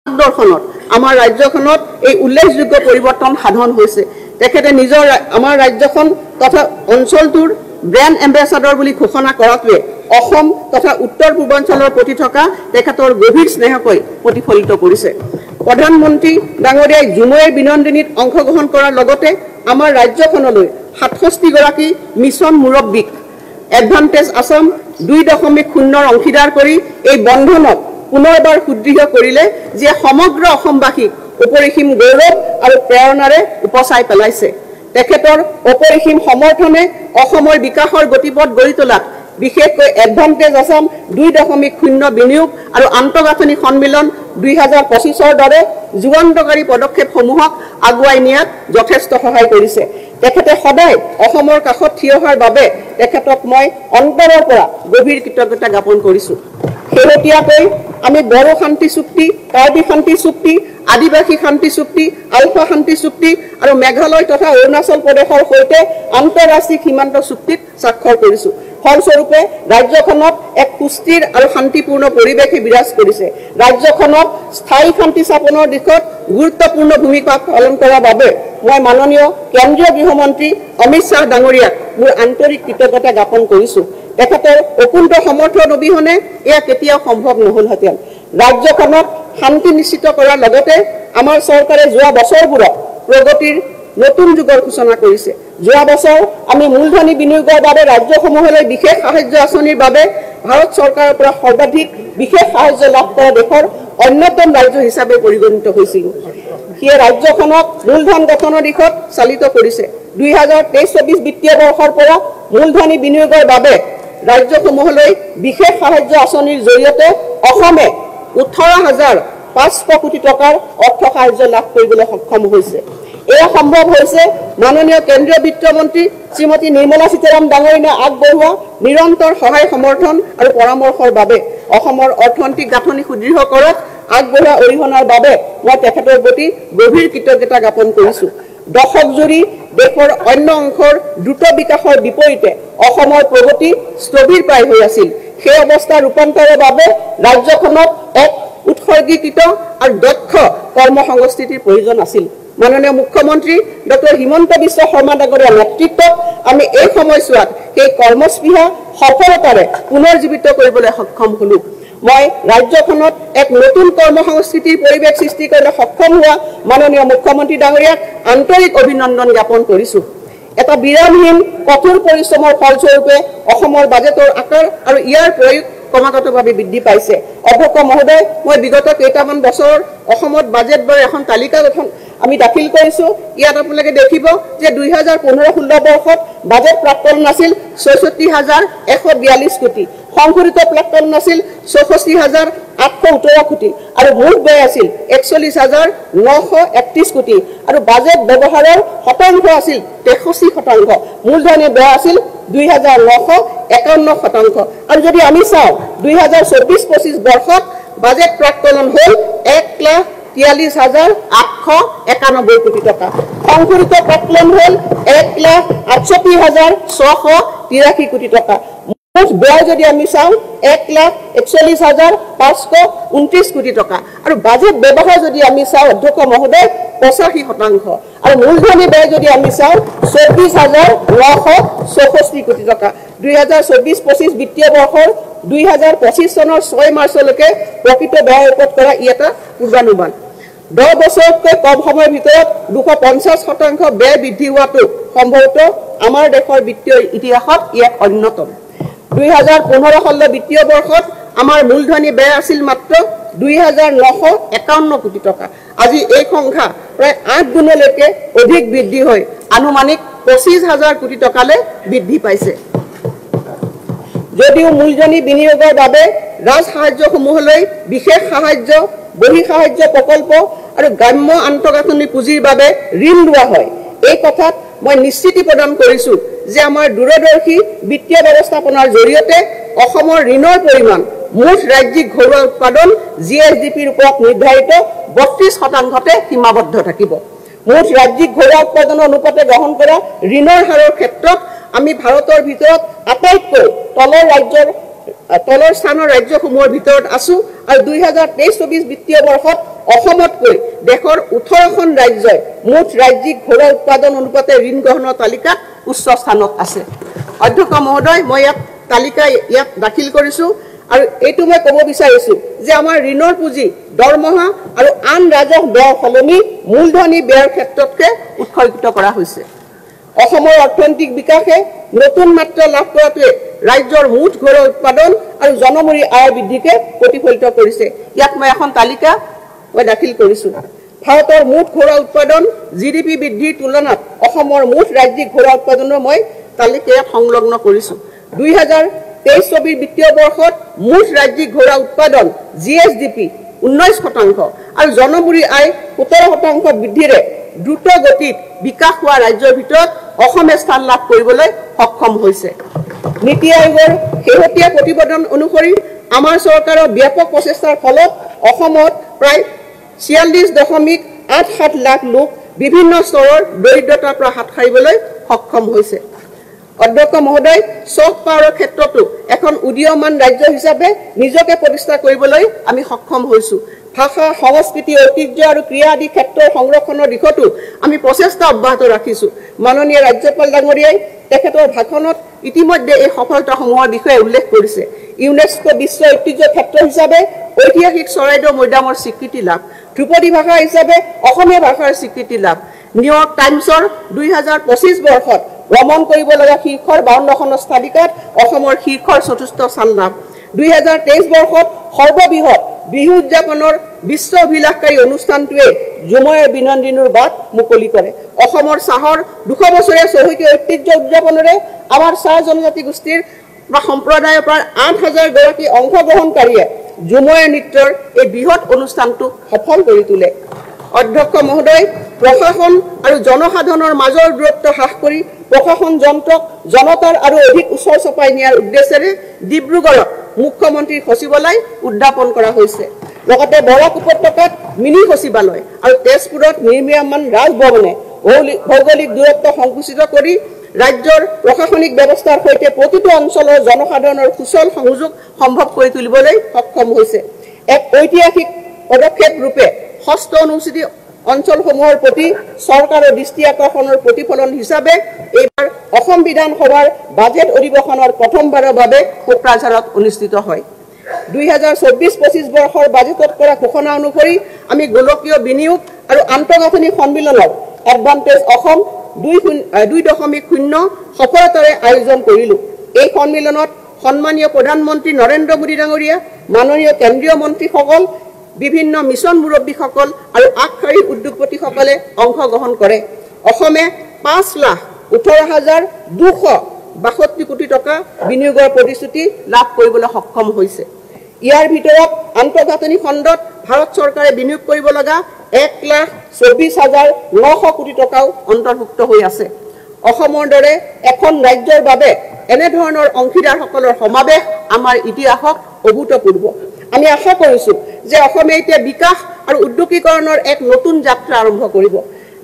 দৰ্শনত আমাৰ ৰাজ্যখনত এই উল্লেখযোগ্য পৰিৱৰ্তন সাধন হৈছে। তেখেতে নিজৰ আমাৰ ৰাজ্যখন তথা অঞ্চলটোৰ ব্ৰেণ্ড এম্বেছাডৰ বুলি ঘোষণা কৰাটোৱে অসম তথা উত্তৰ পূৰ্বাঞ্চলৰ প্ৰতি থকা তেখেতৰ গভীৰ স্নেহকৈ প্ৰতিফলিত কৰিছে। প্ৰধানমন্ত্ৰী ডাঙৰীয়াই জুমৈৰ বিনন্দিনীত অংশগ্ৰহণ কৰাৰ লগতে আমাৰ ৰাজ্যখনলৈ ৬৭ গৰাকী মিছন মুৰব্বীক এডভান্টেজ আছাম ২.০ অংশীদাৰ কৰি এই বন্ধনক পুনৰবাৰ সুদৃঢ় কৰিলে, যিয়ে সমগ্ৰ অসমবাসীক অপৰিসীম গৌৰৱ আৰু প্ৰেৰণাৰে উপচাই পেলাইছে। তেখেতৰ অপৰিসীম সমৰ্থনে অসমৰ বিকাশৰ গতিপথ গঢ়ি তোলাত বিশেষকৈ এডভান্টেজ আছাম ২.০ বিনিয়োগ আৰু আন্তঃগাঁথনি সন্মিলন ২০২৫ৰ দৰে যুগান্তকাৰী পদক্ষেপসমূহক আগুৱাই নিয়াত যথেষ্ট সহায় কৰিছে। তেখেতে সদায় অসমৰ কাষত থিয় হোৱাৰ বাবে তেখেতক মই অন্তৰৰ পৰা গভীৰ কৃতজ্ঞতা জ্ঞাপন কৰিছোঁ। শেহতীয়াকৈ আমি বড়ো শান্তি চুক্তি, কাৰ্বি শান্তি চুক্তি, আদিবাসী শান্তি চুক্তি, আলফা শান্তি চুক্তি আৰু মেঘালয় তথা অৰুণাচল প্ৰদেশৰ সৈতে আন্তঃৰাষ্ট্ৰীয় সীমান্ত চুক্তিত স্বাক্ষৰ কৰিছোঁ। ফলস্বৰূপে ৰাজ্যখনত এক সুস্থিৰ আৰু শান্তিপূৰ্ণ পৰিৱেশে বিৰাজ কৰিছে। ৰাজ্যখনত স্থায়ী শান্তি স্থাপনৰ দিশত গুৰুত্বপূৰ্ণ ভূমিকা পালন কৰাৰ বাবে মই মাননীয় কেন্দ্ৰীয় গৃহমন্ত্ৰী অমিত শ্বাহ ডাঙৰীয়াক মোৰ আন্তৰিক কৃতজ্ঞতা জ্ঞাপন কৰিছোঁ। তেখেতৰ অকুণ্ঠ সমৰ্থন অবিহনে এয়া কেতিয়াও সম্ভৱ নহলহেঁতেন। ৰাজ্যখনত শান্তি নিশ্চিত কৰাৰ লগতে আমাৰ চৰকাৰে যোৱা বছৰবোৰত প্ৰগতিৰ নতুন যুগৰ সূচনা কৰিছে। যোৱা বছৰ আমি মূলধনী বিনিয়োগৰ বাবে ৰাজ্যসমূহলৈ বিশেষ সাহায্য আঁচনিৰ বাবে ভাৰত চৰকাৰৰ পৰা সৰ্বাধিক বিশেষ সাহায্য লাভ কৰা দেশৰ অন্যতম ৰাজ্য হিচাপে পৰিগণিত হৈছিল। সিয়ে ৰাজ্যখনক মূলধন গঠনৰ দিশত চালিত কৰিছে। ২০২৩-২৪ বিত্তীয় বৰ্ষৰ পৰা মূলধনী বিনিয়োগৰ বাবে ৰাজ্যসমূহলৈ বিশেষ সাহায্য আঁচনিৰ জৰিয়তে অসমে ১৮,৫০০ কোটি টকাৰ অৰ্থ সাহায্য লাভ কৰিবলৈ সক্ষম হৈছে। এয়া সম্ভৱ হৈছে মাননীয় কেন্দ্ৰীয় বিত্তমন্ত্ৰী শ্ৰীমতী নিৰ্মলা সীতাৰামন ডাঙৰীয়াই আগবঢ়োৱা নিৰন্তৰ সহায় সমৰ্থন আৰু পৰামৰ্শৰ বাবে। অসমৰ অৰ্থনৈতিক গাঁথনি সুদৃঢ় কৰাত আগবঢ়োৱা অৰিহণাৰ বাবে মই তেখেতৰ প্ৰতি গভীৰ কৃতজ্ঞতা জ্ঞাপন কৰিছোঁ। দশকজুৰি দেশৰ অন্য অংশৰ দ্ৰুত বিকাশৰ বিপৰীতে অসমৰ প্ৰগতি স্থবিৰপ্ৰায় হৈ আছিল। সেই অৱস্থা ৰূপান্তৰৰ বাবে ৰাজ্যখনত এক উৎসৰ্গীকৃত আৰু দক্ষ কৰ্মসংস্কৃতিৰ প্ৰয়োজন আছিল। মাননীয় মুখ্যমন্ত্ৰী ডক্টৰ হিমন্ত বিশ্ব শৰ্মা ডাঙৰীয়াৰ নেতৃত্বত আমি এই সময়ছোৱাত সেই কৰ্মস্পৃহা সফলতাৰে পুনৰ্জীৱিত কৰিবলৈ সক্ষম হলোঁ। মই ৰাজ্যখনত এক নতুন কৰ্মসংস্কৃতিৰ পৰিৱেশ সৃষ্টি কৰিবলৈ সক্ষম হোৱা মাননীয় মুখ্যমন্ত্ৰী ডাঙৰীয়াক আন্তৰিক অভিনন্দন জ্ঞাপন কৰিছোঁ। এটা বিৰামহীন কঠোৰ পৰিশ্ৰমৰ ফলস্বৰূপে অসমৰ বাজেটৰ আকাৰ আৰু ইয়াৰ প্ৰয়োগ ক্ৰমাগতভাৱে বৃদ্ধি পাইছে। অধ্যক্ষ মহোদয়, মই বিগত কেইটামান বছৰ অসমত বাজেট বাৰু এখন তালিকা গঠন আমি দাখিল কৰিছোঁ। ইয়াত আপোনালোকে দেখিব যে ২০১৫-১৬ বৰ্ষত বাজেট প্ৰাক্কলন আছিল ৬৪,১৪২ কোটি, সংশোধিত প্ৰাক্কলন আছিল ৬৪,৮১৭ কোটি আৰু মুঠ ব্যয় আছিল ৪১,৯৩১ কোটি আৰু বাজেট ব্যৱহাৰৰ শতাংশ আছিল ৬৩%। মূলধনী ব্যয় আছিল ২,৯৫১%। আৰু যদি আমি চাওঁ ২০২৪-২৫ বৰ্ষত বাজেট প্ৰাক্কলন হ'ল ১,৪৩,৮৯১ কোটি টকা, সংশোধিত প্ৰাক্কলন হ'ল ১,৬৮,৬৮৩ কোটি টকা। মুঠ ব্যয় যদি আমি চাওঁ ১,৪১,৫২৯ কোটি টকা আৰু বাজেট ব্যৱহাৰ যদি আমি চাওঁ অধ্যক্ষ মহোদয় ৮৫% আৰু মূলধনী ব্যয় যদি আমি চাওঁ ২৪,৯৬৪ কোটি টকা। ২০২৪-২৫ বিত্তীয় বৰ্ষৰ ২০২৫ চনৰ ৬ মাৰ্চলৈকে প্ৰকৃত ব্যয়ৰ ওপৰত কৰা ই এটা পূৰ্বানুমান। ১০ বছৰতকৈ কম সময়ৰ ভিতৰত ২৫০% ব্যয় বৃদ্ধি হোৱাটো সম্ভৱতঃ আমাৰ দেশৰ বিত্তীয় ইতিহাসত ই এক অন্যতম। ২০১৫-১৬ বিত্তীয় বৰ্ষত আমাৰ মূলধনী ব্যয় আছিল মাত্ৰ ২,৯৫১ কোটি টকা। আজি এই সংখ্যা প্ৰায় ৮ গুণলৈকে অধিক বৃদ্ধি হৈ আনুমানিক ২৫,০০০ কোটি টকালৈ বৃদ্ধি পাইছে। যদিও মূলধনী বিনিয়োগৰ বাবে ৰাজ সাহায্যসমূহলৈ বিশেষ সাহায্য, বহি সাহায্য প্ৰকল্প আৰু গ্ৰাম্য আন্তঃগাঁথনি পুঁজিৰ বাবে ঋণ লোৱা হয়, এই কথাত মই নিশ্চিতি প্ৰদান কৰিছোঁ যে আমাৰ দূৰদৰ্শী বিত্তীয় ব্যৱস্থাপনাৰ জৰিয়তে অসমৰ ঋণৰ পৰিমাণ মুঠ ৰাজ্যিক ঘৰুৱা উৎপাদন GSDPৰ ওপৰত নিৰ্ধাৰিত ৩২%তে সীমাবদ্ধ থাকিব। মুঠ ৰাজ্যিক ঘৰুৱা উৎপাদনৰ অনুপাতে গ্ৰহণ কৰা ঋণৰ হাৰৰ ক্ষেত্ৰত আমি ভাৰতৰ ভিতৰত আটাইতকৈ তলৰ স্থানৰ ৰাজ্যসমূহৰ ভিতৰত আছোঁ আৰু 2023-24 বিত্তীয় বৰ্ষত অসমতকৈ দেশৰ 18খন ৰাজ্যই মুঠ ৰাজ্যিক ঘৰুৱা উৎপাদন অনুপাতে ঋণ গ্ৰহণৰ তালিকাত উচ্চ স্থানত আছে। অধ্যক্ষ মহোদয়, মই তালিকা ইয়াত দাখিল কৰিছোঁ আৰু এইটো মই ক'ব বিচাৰিছোঁ যে আমাৰ ঋণৰ পুঁজি দৰমহা আৰু আন ৰাজহ ব্যয় সলনি মূলধনী ব্যয়ৰ ক্ষেত্ৰতকৈ উৎসৰ্গিত কৰা হৈছে। অসমৰ অৰ্থনৈতিক বিকাশে নতুন মাত্ৰা লাভ কৰাটোৱে ৰাজ্যৰ মুঠ ঘৰুৱা উৎপাদন আৰু জনমূৰি আয় বৃদ্ধিকে প্ৰতিফলিত কৰিছে। ইয়াত মই এখন তালিকা দাখিল কৰিছোঁ। ভাৰতৰ মুঠ ঘৰুৱা উৎপাদন GDP বৃদ্ধিৰ তুলনাত অসমৰ মুঠ ৰাজ্যিক ঘৰুৱা উৎপাদনৰ মই তালিকা সংলগ্ন কৰিছোঁ। 2023-24 বিত্তীয় বৰ্ষত মুঠ ৰাজ্যিক ঘৰুৱা উৎপাদন GSDP 19% আৰু জনমূৰি আয় 17% বৃদ্ধিৰে দ্ৰুত গতিত বিকাশ হোৱা ৰাজ্যৰ ভিতৰত অসমে স্থান লাভ কৰিবলৈ সক্ষম হৈছে। নীতি আয়োগৰ শেহতীয়া প্ৰতিবেদন অনুসৰি আমাৰ চৰকাৰৰ ব্যাপক প্ৰচেষ্টাৰ ফলত অসমত প্ৰায় 46.87 লাখ লোক বিভিন্ন স্তৰৰ দৰিদ্ৰতাৰ পৰা হাত সাৰিবলৈ সক্ষম হৈছে। অধ্যক্ষ মহোদয়, চফ্ট পাৱাৰৰ ক্ষেত্ৰতো এখন উদীয়মান ৰাজ্য হিচাপে নিজকে প্ৰতিষ্ঠা কৰিবলৈ আমি সক্ষম হৈছোঁ। ভাষা, সংস্কৃতি, ঐতিহ্য আৰু ক্ৰীড়া আদি ক্ষেত্ৰৰ সংৰক্ষণৰ দিশতো আমি প্ৰচেষ্টা অব্যাহত ৰাখিছোঁ। মাননীয় ৰাজ্যপাল ডাঙৰীয়াই তেখেতৰ ভাষণত ইতিমধ্যে এই সফলতাসমূহৰ বিষয়ে উল্লেখ কৰিছে। ইউনেস্কো বিশ্ব ঐতিহ্য ক্ষেত্ৰ হিচাপে ঐতিহাসিক চৰাইদেউ মৈদামৰ স্বীকৃতি লাভ, ধ্ৰুপদী ভাষা হিচাপে অসমীয়া ভাষাৰ স্বীকৃতি লাভ, নিউয়ৰ্ক টাইমছৰ 2025 বৰ্ষত ভ্ৰমণ কৰিব লগা শীৰ্ষৰ 52খন তালিকাত অসমৰ শীৰ্ষৰ 4ৰ্থ স্থান লাভ, 2023 বৰ্ষত সৰ্ববৃহৎ বিহু উদযাপনৰ বিশ্ব অভিলাষকাৰী অনুষ্ঠানটোৱে জুমৈৰ বিনন্দিনীৰ বাট মুকলি কৰে। অসমৰ চাহৰ 200 বছৰীয়া চহকী ঐতিহ্য উদযাপনেৰে আমাৰ চাহ জনজাতি গোষ্ঠীৰ বা সম্প্ৰদায়ৰ প্ৰায় 8,000 গৰাকী অংশগ্ৰহণকাৰীয়ে জুমৈৰ নৃত্যৰ এই বৃহৎ অনুষ্ঠানটো সফল কৰি তোলে। অধ্যক্ষ মহোদয়, প্ৰশাসন আৰু জনসাধাৰণৰ মাজৰ দূৰত্ব হ্ৰাস কৰি প্ৰশাসন যন্ত্ৰক জনতাৰ আৰু অধিক ওচৰ চপাই নিয়াৰ উদ্দেশ্যেৰে ডিব্ৰুগড়ত মুখ্যমন্ত্ৰীৰ সচিবালয় উদ্যাপন কৰা হৈছে। লগতে বৰাক উপত্যকাত মিনি সচিবালয় আৰু তেজপুৰত নিৰ্মীয়মান ৰাজভৱনে ভৌগোলিক দূৰত্ব সংকুচিত কৰি ৰাজ্যৰ প্ৰশাসনিক ব্যৱস্থাৰ সৈতে প্ৰতিটো অঞ্চলৰ জনসাধাৰণৰ সুচল সংযোগ সম্ভৱ কৰি তুলিবলৈ সক্ষম হৈছে। এক ঐতিহাসিক পদক্ষেপ ৰূপে ষষ্ঠ অনুসূচিত অঞ্চলসমূহৰ প্ৰতি চৰকাৰৰ দৃষ্টি আকৰ্ষণৰ প্ৰতিফলন হিচাপে এইবাৰ অসম বিধানসভাৰ বাজেট অধিৱেশনৰ প্ৰথমবাৰৰ বাবে কোকৰাঝাৰত অনুষ্ঠিত হয়। 2024-25 বৰ্ষৰ বাজেটত কৰা ঘোষণা অনুসৰি আমি গোলকীয় বিনিয়োগ আৰু আন্তঃগাঁথনি সন্মিলনৰ এডভান্টেজ অসম 2.0 সফলতাৰে আয়োজন কৰিলোঁ। এই সন্মিলনত সন্মানীয় প্ৰধানমন্ত্ৰী নৰেন্দ্ৰ মোদী ডাঙৰীয়া, মাননীয় কেন্দ্ৰীয় মন্ত্ৰীসকল, বিভিন্ন মিছন মুৰব্বীসকল আৰু আগশাৰীৰ উদ্যোগপতিসকলে অংশগ্ৰহণ কৰে। অসমে 5,18,262 কোটি টকা বিনিয়োগৰ প্ৰতিশ্ৰুতি লাভ কৰিবলৈ সক্ষম হৈছে। ইয়াৰ ভিতৰত আন্তঃগাঁথনি খণ্ডত ভাৰত চৰকাৰে বিনিয়োগ কৰিব লগা 1,24,900 কোটি টকাও অন্তৰ্ভুক্ত হৈ আছে। অসমৰ দৰে এখন ৰাজ্যৰ বাবে এনেধৰণৰ অংশীদাৰসকলৰ সমাৱেশ আমাৰ ইতিহাসত অভূতপূৰ্ব। আমি আশা কৰিছোঁ যে অসমে এতিয়া বিকাশ আৰু উদ্যোগীকৰণৰ এক নতুন যাত্ৰা আৰম্ভ কৰিব।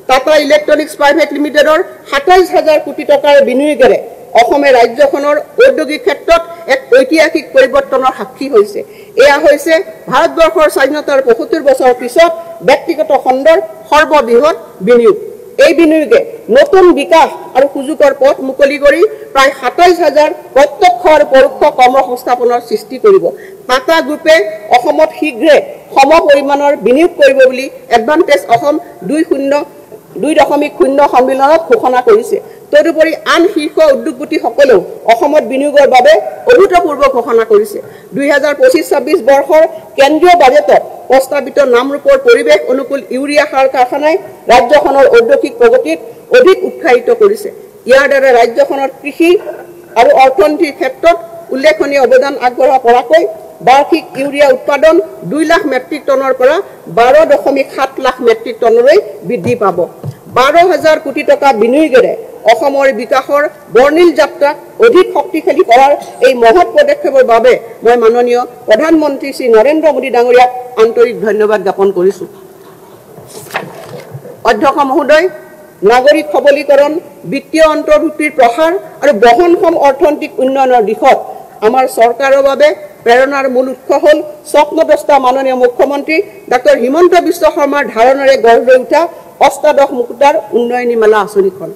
টাটা ইলেক্ট্ৰনিক্স প্ৰাইভেট লিমিটেডৰ 27,000 কোটি টকাৰ বিনিয়োগেৰে অসমে ৰাজ্যখনৰ ঔদ্যোগিক ক্ষেত্ৰত এক ঐতিহাসিক পৰিৱৰ্তনৰ সাক্ষী হৈছে। এয়া হৈছে ভাৰতবৰ্ষৰ স্বাধীনতাৰ 75 বছৰ পিছত ব্যক্তিগত খণ্ডৰ সৰ্ববৃহৎ বিনিয়োগ। এই বিনিয়োগে নতুন বিকাশ আৰু সুযোগৰ পথ মুকলি কৰি প্ৰায় 27,000 প্ৰত্যক্ষ আৰু পৰোক্ষ কৰ্মসংস্থাপনৰ সৃষ্টি কৰিব। টাটা গ্ৰুপে অসমত শীঘ্ৰে সম পৰিমাণৰ বিনিয়োগ কৰিব বুলি এডভান্টেজ অসম 2.0 সন্মিলনত ঘোষণা কৰিছে। তদুপৰি আন শীৰ্ষ উদ্যোগপতিসকলেও অসমত বিনিয়োগৰ বাবে অভূতপূৰ্ব ঘোষণা কৰিছে। 2025-26 বৰ্ষৰ কেন্দ্ৰীয় বাজেটত প্ৰস্তাৱিত নামৰূপৰ পৰিৱেশ অনুকূল ইউৰিয়া সাৰ কাৰখানাই ৰাজ্যখনৰ ঔদ্যোগিক প্ৰগতিত অধিক উৎসাহিত কৰিছে। ইয়াৰ দ্বাৰা ৰাজ্যখনৰ কৃষি আৰু অৰ্থনীতিৰ ক্ষেত্ৰত উল্লেখনীয় অৱদান আগবঢ়াব পৰাকৈ বাৰ্ষিক ইউৰিয়া উৎপাদন 2 লাখ মেট্ৰিক টনৰ পৰা 12.7 লাখ মেট্ৰিক টনলৈ বৃদ্ধি পাব। 12,000 কোটি টকা বিনিয়োগেৰে অসমৰ বিকাশৰ বৰ্ণিল যাত্ৰাক অধিক শক্তিশালী কৰাৰ এই মহৎ পদক্ষেপৰ বাবে মই মাননীয় প্ৰধানমন্ত্ৰী শ্ৰী নৰেন্দ্ৰ মোদী ডাঙৰীয়াক আন্তৰিক ধন্যবাদ জ্ঞাপন কৰিছোঁ। অধ্যক্ষ মহোদয়, নাগৰিক সবলীকৰণ, বিত্তীয় অন্তৰ্ভুক্তিৰ প্ৰসাৰ আৰু বহনক্ষম অৰ্থনৈতিক উন্নয়নৰ দিশত আমাৰ চৰকাৰৰ বাবে প্ৰেৰণাৰ মূল উৎস হ'ল স্বপ্নদ্ৰষ্টা মাননীয় মুখ্যমন্ত্ৰী ডক্টৰ হিমন্ত বিশ্ব শৰ্মাৰ ধাৰণাৰে গঢ় লৈ উঠা অষ্টাদশ মুকুতাৰ উন্নয়নী মেলা আঁচনিখন।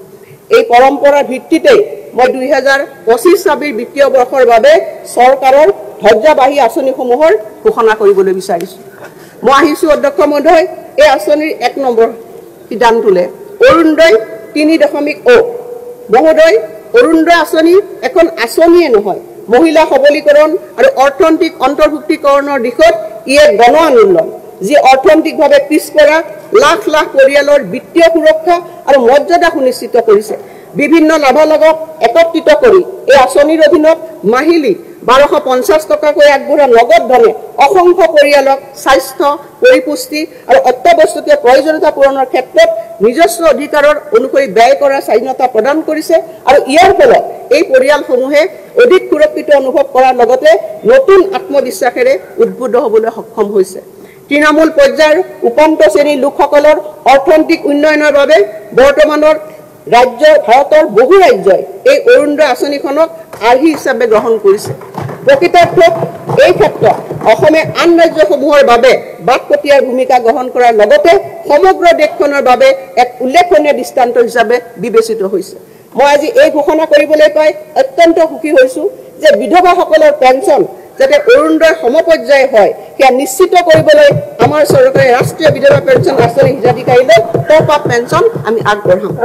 এই পৰম্পৰাৰ ভিত্তিতেই মই 2025-26 বিত্তীয় বৰ্ষৰ বাবে চৰকাৰৰ ধৈৰ্যবাহী আঁচনিসমূহৰ ঘোষণা কৰিবলৈ বিচাৰিছোঁ। মই আহিছোঁ অধ্যক্ষ মহোদয়, এই আঁচনিৰ 1 নম্বৰ সিদ্ধান্তলৈ অৰুণোদয় 3.0 মহোদয়, অৰুণোদয় আঁচনি এখন আঁচনিয়ে নহয়, মহিলা সবলীকৰণ আৰু অৰ্থনৈতিক অন্তৰ্ভুক্তিকৰণৰ দিশত ই এক গণ আন্দোলন, যি অৰ্থনৈতিকভাৱে পিছপৰা লাখ লাখ পৰিয়ালৰ বিত্তীয় সুৰক্ষা আৰু মৰ্যাদা সুনিশ্চিত কৰিছে। বিভিন্ন লাভালাভক একত্ৰিত কৰি এই আঁচনিৰ অধীনত মাহিলী 1250 টকাকৈ আগবঢ়োৱা নগদ ধনে অসংখ্য পৰিয়ালক স্বাস্থ্য, পৰিপুষ্টি আৰু অত্যাৱশ্যকীয় প্ৰয়োজনীয়তা পূৰণৰ ক্ষেত্ৰত নিজস্ব অধিকাৰৰ অনুসৰি ব্যয় কৰাৰ স্বাধীনতা প্ৰদান কৰিছে আৰু ইয়াৰ ফলত এই পৰিয়ালসমূহে অধিক সুৰক্ষিত অনুভৱ কৰাৰ লগতে নতুন আত্মবিশ্বাসেৰে উদ্বুদ্ধ হ'বলৈ সক্ষম হৈছে। তৃণমূল পৰ্যায়ৰ উপান্ত শ্ৰেণীৰ লোকসকলৰ অৰ্থনৈতিক উন্নয়নৰ বাবে বৰ্তমানৰ ভাৰতৰ বহু ৰাজ্যই এই অৰুণোদয় আঁচনিখনক আৰ্হি হিচাপে গ্ৰহণ কৰিছে। প্ৰকৃতাৰ্থত এই ক্ষেত্ৰত অসমে আন ৰাজ্যসমূহৰ বাবে বাটপতীয়াৰ ভূমিকা গ্ৰহণ কৰাৰ লগতে সমগ্ৰ দেশখনৰ বাবে এক উল্লেখনীয় দৃষ্টান্ত হিচাপে বিবেচিত হৈছে। মই আজি এই ঘোষণা কৰিবলৈ পাই অত্যন্ত সুখী হৈছোঁ যে বিধৱাসকলৰ পেঞ্চন যাতে অৰুণোদয় সমপৰ্যায় হয় সেয়া নিশ্চিত কৰিবলৈ আমাৰ চৰকাৰে ৰাষ্ট্ৰীয় বিধৱা পেঞ্চন আঁচনি হিতাধিকাৰীলৈ টপ আপ পেঞ্চন আমি আগবঢ়াম।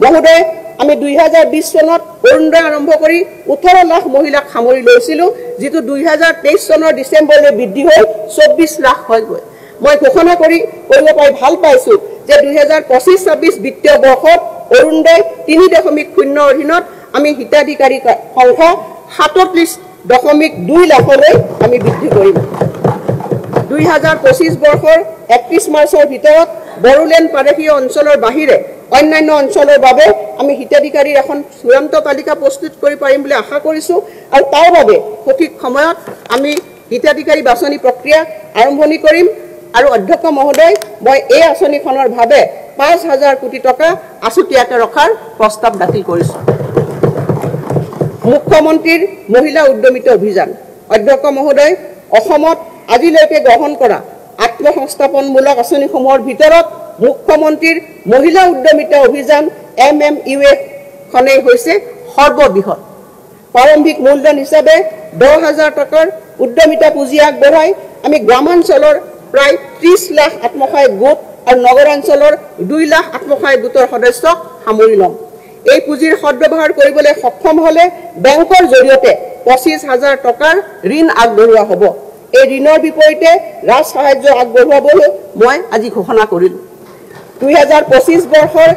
মহোদয়, আমি 2020 চনত অৰুণোদয় আৰম্ভ কৰি 18 লাখ মহিলাক সামৰি লৈছিলোঁ, যিটো 2023 চনৰ ডিচেম্বৰলৈ বৃদ্ধি হৈ 24 লাখ হয়গৈ। মই ঘোষণা কৰিব পাই ভাল পাইছোঁ যে 2025-26 বিত্তীয় বৰ্ষত অৰুণোদয় 3.0 অধীনত আমি হিতাধিকাৰী সংখ্যা 37.2 লাখলৈ আমি বৃদ্ধি কৰিম। 2025 বৰ্ষৰ 31 মাৰ্চৰ ভিতৰত বড়োলেণ্ড প্ৰাদেশিক অঞ্চলৰ বাহিৰে অন্যান্য অঞ্চলৰ বাবে আমি হিতাধিকাৰীৰ এখন চূড়ান্ত তালিকা প্ৰস্তুত কৰিব পাৰিম বুলি আশা কৰিছোঁ আৰু তাৰ বাবে সঠিক সময়ত আমি হিতাধিকাৰী বাছনি প্ৰক্ৰিয়া আৰম্ভণি কৰিম। আৰু অধ্যক্ষ মহোদয়, মই এই আঁচনিখনৰ বাবে 5,000 কোটি টকা আছুতীয়াকৈ ৰখাৰ প্ৰস্তাৱ দাখিল কৰিছোঁ। মুখ্যমন্ত্ৰীৰ মহিলা উদ্যমিতা অভিযান। অধ্যক্ষ মহোদয়, অসমত আজিলৈকে গ্ৰহণ কৰা আত্মসংস্থাপনমূলক আঁচনিসমূহৰ ভিতৰত মুখ্যমন্ত্ৰীৰ মহিলা উদ্যমিতা অভিযান MMUA খনেই হৈছে সৰ্ববৃহৎ। প্ৰাৰম্ভিক মূলধন হিচাপে 10,000 টকাৰ উদ্যমিতা পুঁজি আগবঢ়াই আমি গ্ৰামাঞ্চলৰ প্ৰায় 30 লাখ আত্মসহায়ক গোট আৰু নগৰাঞ্চলৰ 2 লাখ আত্মসহায়ক গোটৰ সদস্যক সামৰি ল'ম। এই পুঁজিৰ সদ্ব্যৱহাৰ কৰিবলৈ সক্ষম হ'লে বেংকৰ জৰিয়তে 25,000 টকাৰ ঋণ আগবঢ়োৱা হ'ব। এই ঋণৰ বিপৰীতে ৰাজ সাহায্য আগবঢ়োৱাবলৈ মই আজি ঘোষণা কৰিলোঁ। 2025 বৰ্ষৰ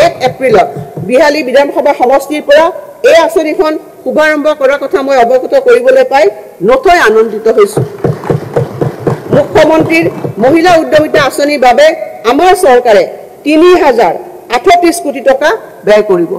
1 এপ্ৰিলত বিহালী বিধানসভা সমষ্টিৰ পৰা এই আঁচনিখন শুভাৰম্ভ কৰাৰ কথা মই অৱগত কৰিবলৈ পাই নথৈ আনন্দিত হৈছোঁ। মুখ্যমন্ত্ৰীৰ মহিলা উদ্যমিতা আঁচনিৰ বাবে আমাৰ চৰকাৰে 3,038 কোটি টকা ব্যয় কৰিব।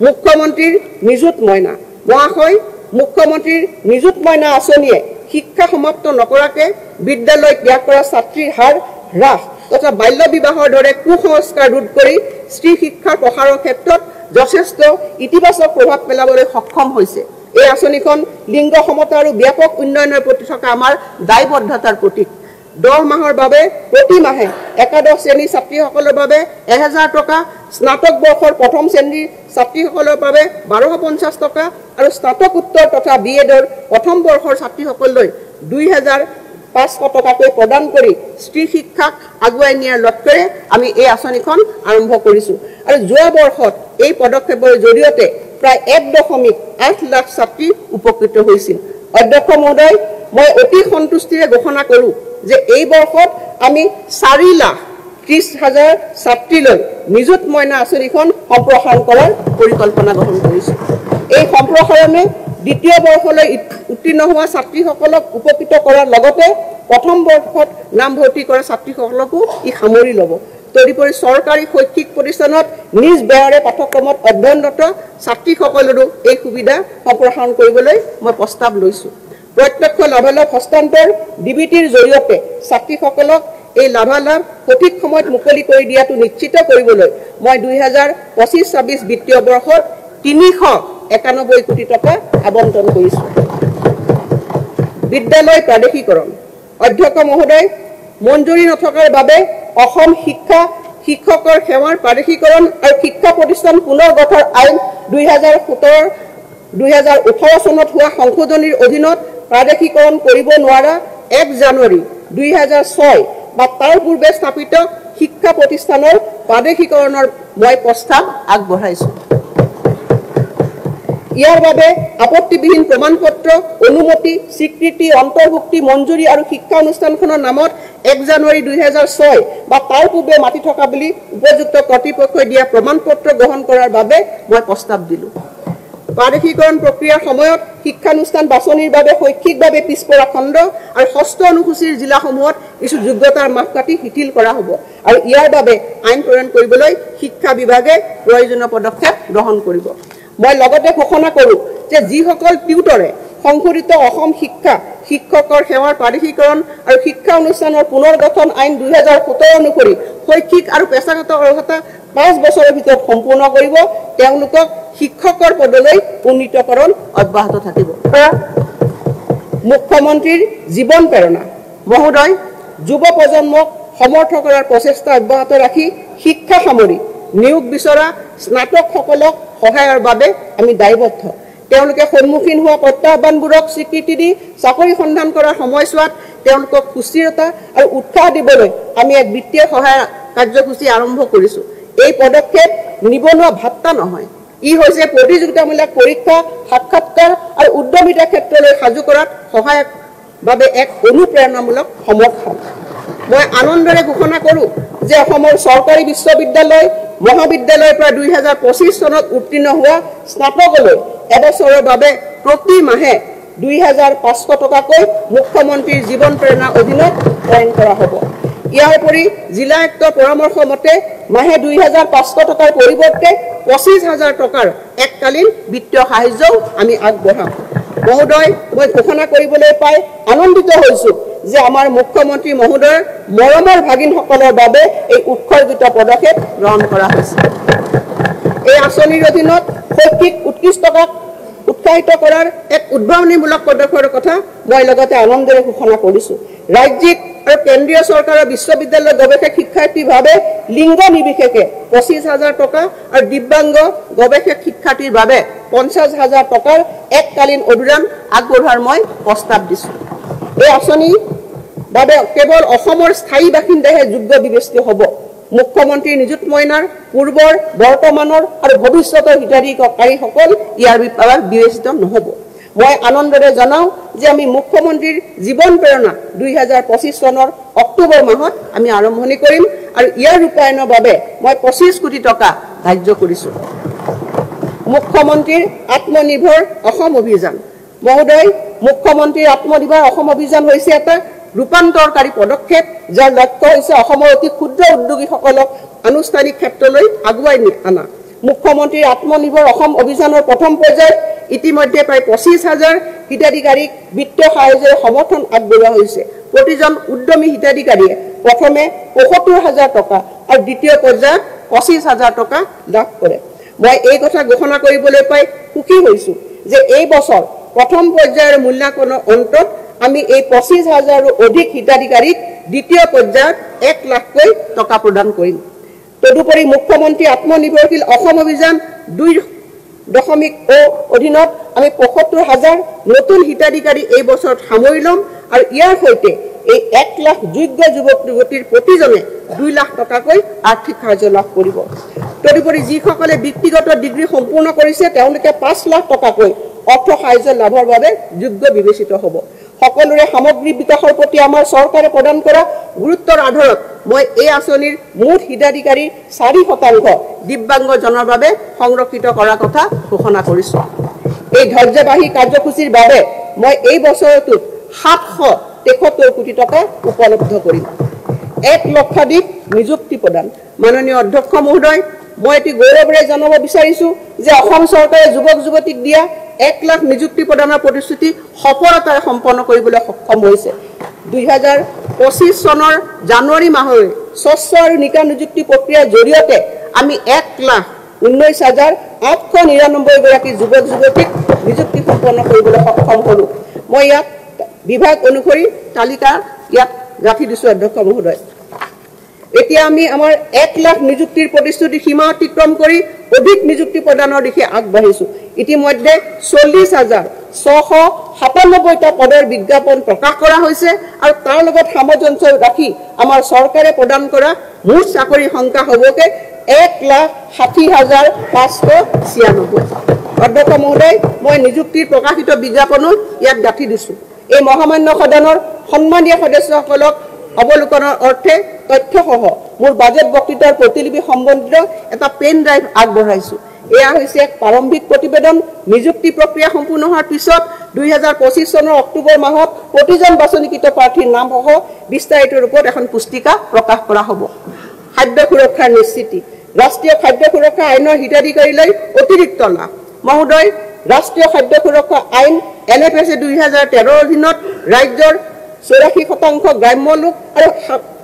মুখ্যমন্ত্ৰীৰ নিযুত মইনা। মহাশয়, মুখ্যমন্ত্ৰীৰ নিযুত মইনা আঁচনিয়ে শিক্ষা সমাপ্ত নকৰাকৈ বিদ্যালয় ত্যাগ কৰা ছাত্ৰীৰ হাৰ হ্ৰাস তথা বাল্য বিবাহৰ দৰে কুসংস্কাৰ ৰোধ কৰি স্ত্ৰী শিক্ষাৰ প্ৰসাৰৰ ক্ষেত্ৰত যথেষ্ট ইতিবাচক প্ৰভাৱ পেলাবলৈ সক্ষম হৈছে। এই আঁচনিখন লিংগ সমতা আৰু ব্যাপক উন্নয়নৰ প্ৰতি থকা আমাৰ দায়বদ্ধতাৰ প্ৰতীক। 10 মাহৰ বাবে প্ৰতি মাহে একাদশ শ্ৰেণীৰ ছাত্ৰীসকলৰ বাবে 1,000 টকা, স্নাতক বৰ্ষৰ প্ৰথম শ্ৰেণীৰ ছাত্ৰীসকলৰ বাবে 1,250 টকা আৰু স্নাতকোত্তৰ তথা BEdৰ প্ৰথম বৰ্ষৰ ছাত্ৰীসকললৈ 2,500 টকাকৈ প্ৰদান কৰি স্ত্ৰী শিক্ষাক আগুৱাই নিয়াৰ লক্ষ্যৰে আমি এই আঁচনিখন আৰম্ভ কৰিছোঁ। আৰু যোৱা বৰ্ষত এই পদক্ষেপৰ জৰিয়তে প্ৰায় 1.8 লাখ ছাত্ৰী উপকৃত হৈছিল। অধ্যক্ষ মহোদয়, মই অতি সন্তুষ্টিৰে ঘোষণা কৰোঁ যে এই বৰ্ষত আমি 4,30,000 ছাত্ৰীলৈ নিযুত মইনা আঁচনিখন সম্প্ৰসাৰণ কৰাৰ পৰিকল্পনা গ্ৰহণ কৰিছোঁ। এই সম্প্ৰসাৰণে দ্বিতীয় বৰ্ষলৈ উত্তীৰ্ণ হোৱা ছাত্ৰীসকলক উপকৃত কৰাৰ লগতে প্ৰথম বৰ্ষত নামভৰ্তি কৰা ছাত্ৰীসকলকো ই সামৰি ল'ব। তদুপৰি চৰকাৰী শৈক্ষিক প্ৰতিষ্ঠানত নিজ ব্যয়েৰে পাঠ্যক্ৰমত অধ্যয়নৰত ছাত্ৰীসকলৰো এই সুবিধা সম্প্ৰসাৰণ কৰিবলৈ মই প্ৰস্তাৱ লৈছোঁ। প্ৰত্যক্ষ লাভালাভ হস্তান্তৰ DBTৰ জৰিয়তে ছাত্ৰীসকলক এই লাভালাভ সঠিক সময়ত মুকলি কৰি দিয়াটো নিশ্চিত কৰিবলৈ মই 2025-26 বিত্তীয় বৰ্ষত 391 কোটি টকা আবণ্টন কৰিছোঁ। বিদ্যালয় প্ৰাদেশিকৰণ অধ্যক্ষ মহোদয় মঞ্জুৰি নথকাৰ বাবে অসম শিক্ষকৰ সেৱাৰ প্ৰাদেশিকৰণ আৰু শিক্ষা প্ৰতিষ্ঠান পুনৰ গঠন আইন 2018 চনত হোৱা সংশোধনীৰ অধীনত প্ৰাদেশিকৰণ কৰিব নোৱাৰা 1 জানুৱাৰী 2006 বা তাৰ পূৰ্বে স্থাপিত শিক্ষা প্ৰতিষ্ঠানৰ প্ৰাদেশিকৰণৰ মই প্ৰস্তাৱ আগবঢ়াইছো। ইয়াৰ বাবে আপত্তিবিহীন প্ৰমাণপত্ৰ অনুমতি স্বীকৃতি অন্তৰ্ভুক্তি মঞ্জুৰি আৰু শিক্ষা অনুষ্ঠানখনৰ নামত 1 জানুৱাৰী 2006 বা তাৰ পূৰ্বে মাতি থকা বুলি উপযুক্ত কৰ্তৃপক্ষই দিয়া প্ৰমাণপত্ৰ গ্ৰহণ কৰাৰ বাবে মই প্ৰস্তাৱ দিলো। প্ৰাদেশিকৰণ প্ৰক্ৰিয়াৰ সময়ত শিক্ষানুষ্ঠান বাছনিৰ বাবে শৈক্ষিকভাৱে পিছপৰা খণ্ড আৰু ষষ্ঠ অনুসূচীৰ জিলাসমূহত কিছু যোগ্যতাৰ মাপকাঠি শিথিল কৰা হ'ব আৰু ইয়াৰ বাবে আইন প্ৰণয়ন কৰিবলৈ শিক্ষা বিভাগে প্ৰয়োজনীয় পদক্ষেপ গ্ৰহণ কৰিব। মই লগতে ঘোষণা কৰোঁ যে যিসকল টিউটৰে সংশোধিত অসম শিক্ষকৰ সেৱাৰ প্ৰাদেশিকৰণ আৰু শিক্ষা অনুষ্ঠানৰ পুনৰ গঠন আইন 2017 অনুসৰি শৈক্ষিক আৰু পেছাগত অৰ্হতা 5 বছৰৰ ভিতৰত সম্পূৰ্ণ কৰিব তেওঁলোকক শিক্ষকৰ পদলৈ উন্নীতকৰণ অব্যাহত থাকিব। মুখ্যমন্ত্ৰীৰ জীৱন প্ৰেৰণা মহোদয় যুৱ প্ৰজন্মক সমৰ্থন কৰাৰ প্ৰচেষ্টা অব্যাহত ৰাখি শিক্ষা সামৰি নিয়োগ বিচৰা স্নাতকসকলক সহায়ৰ বাবে আমি দায়বদ্ধ। তেওঁলোকে সন্মুখীন হোৱা প্ৰত্যাহ্বানবোৰক স্বীকৃতি দি চাকৰি সন্ধান কৰাৰ সময়ছোৱাত তেওঁলোকক সুস্থিৰতা আৰু উৎসাহ দিবলৈ আমি এক বিত্তীয় সহায় কাৰ্যসূচী আৰম্ভ কৰিছো। এই পদক্ষেপ নিবনুৱা ভাত্তা নহয়, ই হৈছে প্ৰতিযোগিতামূলক পৰীক্ষা সাক্ষাৎকাৰ আৰু উদ্যমিতাৰ ক্ষেত্ৰলৈ সাজু কৰাত সহায়ক বাবে এক অনুপ্ৰেৰণামূলক সমৰ্থন। মই আনন্দৰে ঘোষণা কৰোঁ যে অসমৰ চৰকাৰী বিশ্ববিদ্যালয় মহাবিদ্যালয়ৰ পৰা 2025 চনত উত্তীৰ্ণ হোৱা স্নাতকলৈ এবছৰৰ বাবে প্ৰতি মাহে 2500 টকাকৈ মুখ্যমন্ত্ৰীৰ জীৱন প্ৰেৰণাৰ অধীনত প্ৰদান কৰা হ'ব। ইয়াৰ উপৰি জিলা আয়ুক্তৰ পৰামৰ্শ মতে মাহে 2500 টকাৰ পৰিৱৰ্তে 25,000 টকাৰ এককালীন বিত্তীয় সাহায্যও আমি আগবঢ়াম। মহোদয় মই ঘোষণা কৰিবলৈ পাই আনন্দিত হৈছো যে আমাৰ মুখ্যমন্ত্ৰী মহোদয়ৰ মৰমৰ ভাগিনসকলৰ বাবে এই উৎসৰ্গিত পদক্ষেপ গ্ৰহণ কৰা হৈছে। এই আঁচনিৰ অধীনত শৈক্ষিক উৎকৃষ্টতাক উৎসাহিত কৰাৰ এক উদ্ভাৱনীমূলক পদক্ষেপৰ কথা মই লগতে আনন্দেৰে ঘোষণা কৰিছোঁ। ৰাজ্যিক আৰু কেন্দ্ৰীয় চৰকাৰৰ বিশ্ববিদ্যালয়ৰ গৱেষক শিক্ষাৰ্থীৰ বাবে লিংগ নিৰ্বিশেষে 25,000 টকা আৰু দিব্যাংগ গৱেষক শিক্ষাৰ্থীৰ বাবে 50,000 টকাৰ এককালীন অনুদান আগবঢ়োৱাৰ মই প্ৰস্তাৱ দিছোঁ। এই আঁচনিৰ বাবে কেৱল অসমৰ স্থায়ী বাসিন্দাহে যোগ্য বিবেচিত হ'ব। মুখ্যমন্ত্ৰীৰ নিযুত মইনাৰ পূৰ্বৰ বৰ্তমানৰ আৰু ভৱিষ্যতৰ হিতাধিকাৰীসকল ইয়াৰ বাবে বিবেচিত নহ'ব। মই আনন্দৰে জনাওঁ যে আমি মুখ্যমন্ত্ৰীৰ জীৱন প্ৰেৰণা 2025 চনৰ অক্টোবৰ মাহত আমি আৰম্ভণি কৰিম আৰু ইয়াৰ ৰূপায়ণৰ বাবে মই 25 কোটি টকা ধাৰ্য কৰিছোঁ। মুখ্যমন্ত্ৰীৰ আত্মনিৰ্ভৰ অসম অভিযান মহোদয় মুখ্যমন্ত্ৰীৰ আত্মনিৰ্ভৰ অসম অভিযান হৈছে এটা ৰূপান্তৰকাৰী পদক্ষেপ যাৰ লক্ষ্য হৈছে অসমৰ অতি ক্ষুদ্ৰ উদ্যোগীসকলক আনুষ্ঠানিক ক্ষেত্ৰলৈ আগুৱাই অনা। মুখ্যমন্ত্ৰীৰ আত্মনিৰ্ভৰ অসম অভিযানৰ প্ৰথম পৰ্যায়ত ইতিমধ্যে প্ৰায় 25,000 হিতাধিকাৰীক বিত্তীয় সাহায্যৰে সমৰ্থন আগবঢ়োৱা হৈছে। প্ৰতিজন উদ্যমী হিতাধিকাৰীয়ে প্ৰথমে 75,000 টকা আৰু দ্বিতীয় পৰ্যায়ত 25,000 টকা লাভ কৰে। মই এই কথা ঘোষণা কৰিবলৈ পাই সুখী হৈছোঁ যে এই বছৰ প্ৰথম পৰ্যায়ৰ মূল্যাংকনৰ অন্তত আমি এই 25,000ৰো অধিক হিতাধিকাৰীক দ্বিতীয় পৰ্যায়ত 1 লাখকৈ টকা প্ৰদান কৰিম। তদুপৰি মুখ্যমন্ত্ৰী আত্মনিৰ্ভৰশীল অসম অভিযান 2.0 অধীনত আমি 75,000 নতুন হিতাধিকাৰী এই বছৰত সামৰি ল'ম আৰু ইয়াৰ সৈতে এই 1 লাখ যোগ্য যুৱক যুৱতীৰ প্ৰতিজনে 2 লাখ টকাকৈ আৰ্থিক সাহায্য লাভ কৰিব। তদুপৰি যিসকলে ব্যক্তিগত ডিগ্ৰী সম্পূৰ্ণ কৰিছে তেওঁলোকে 5 লাখ টকাকৈ অৰ্থ সাহায্য লাভৰ বাবে যোগ্য বিবেচিত হ'ব। সকলোৰে সামগ্ৰিক বিকাশৰ প্ৰতি আমাৰ চৰকাৰে প্ৰদান কৰা গুৰুত্বৰ আধাৰত মই এই আঁচনিৰ মুঠ হিতাধিকাৰীৰ 4% দিব্যাংগজনৰ বাবে সংৰক্ষিত কৰাৰ কথা ঘোষণা কৰিছোঁ। এই ধৈৰ্যবাহী কাৰ্যসূচীৰ বাবে মই এই বছৰটোত 773 কোটি টকা উপলব্ধ কৰিম। 1 লক্ষাধিক নিযুক্তি প্ৰদান মাননীয় অধ্যক্ষ মহোদয় মই এটি গৌৰৱেৰে জনাব বিচাৰিছোঁ যে অসম চৰকাৰে যুৱক যুৱতীক দিয়া 1 লাখ নিযুক্তি প্ৰদানৰ প্ৰতিশ্ৰুতি সফলতাৰে সম্পন্ন কৰিবলৈ সক্ষম হৈছে। 2025 চনৰ জানুৱাৰী মাহলৈ স্বচ্ছ আৰু নিকা নিযুক্তি প্ৰক্ৰিয়াৰ জৰিয়তে আমি 1,19,899 গৰাকী যুৱক যুৱতীক নিযুক্তি সম্পন্ন কৰিবলৈ সক্ষম হ'লোঁ। মই ইয়াত বিভাগ অনুসৰি তালিকা ইয়াত গাঁঠি দিছোঁ অধ্যক্ষ মহোদয়। এতিয়া আমি আমাৰ 1 লাখ নিযুক্তিৰ প্ৰতিশ্ৰুতি সীমা অতিক্ৰম কৰি অধিক নিযুক্তি প্ৰদানৰ দিশে আগবাঢ়িছোঁ। ইতিমধ্যে 40,697টা পদৰ বিজ্ঞাপন প্ৰকাশ কৰা হৈছে আৰু তাৰ লগত সামঞ্জস্য ৰাখি আমাৰ চৰকাৰে প্ৰদান কৰা মুঠ চাকৰিৰ সংখ্যা হ'বগে 1,60,596। অধ্যক্ষ মহোদয়, মই নিযুক্তিৰ প্ৰকাশিত বিজ্ঞাপনো ইয়াত গাঁঠি দিছোঁ। এই মহামান্য সদনৰ সন্মানীয় সদস্যসকলক অৱলোকনৰ অৰ্থে তথ্যসহ মোৰ বাজেট বক্তৃতাৰ প্ৰতিলিপি সম্বন্ধিত এটা পেন ড্ৰাইভ আগবঢ়াইছোঁ। এয়া হৈছে এক প্ৰাৰম্ভিক প্ৰতিবেদন। নিযুক্তি প্ৰক্ৰিয়া সম্পূৰ্ণ হোৱাৰ পিছত 2025 চনৰ অক্টোবৰ মাহত প্ৰতিজন বাছনিকৃত প্ৰাৰ্থীৰ নামসহ বিস্তাৰিত ৰূপত এখন পুস্তিকা প্ৰকাশ কৰা হ'ব। খাদ্য সুৰক্ষাৰ নিশ্চিতি, ৰাষ্ট্ৰীয় খাদ্য সুৰক্ষা আইনৰ হিতাধিকাৰীলৈ অতিৰিক্ত লাভ। মহোদয়, ৰাষ্ট্ৰীয় খাদ্য সুৰক্ষা আইন NFSA 2013 অধীনত ৰাজ্যৰ 84% গ্ৰাম্য লোক আৰু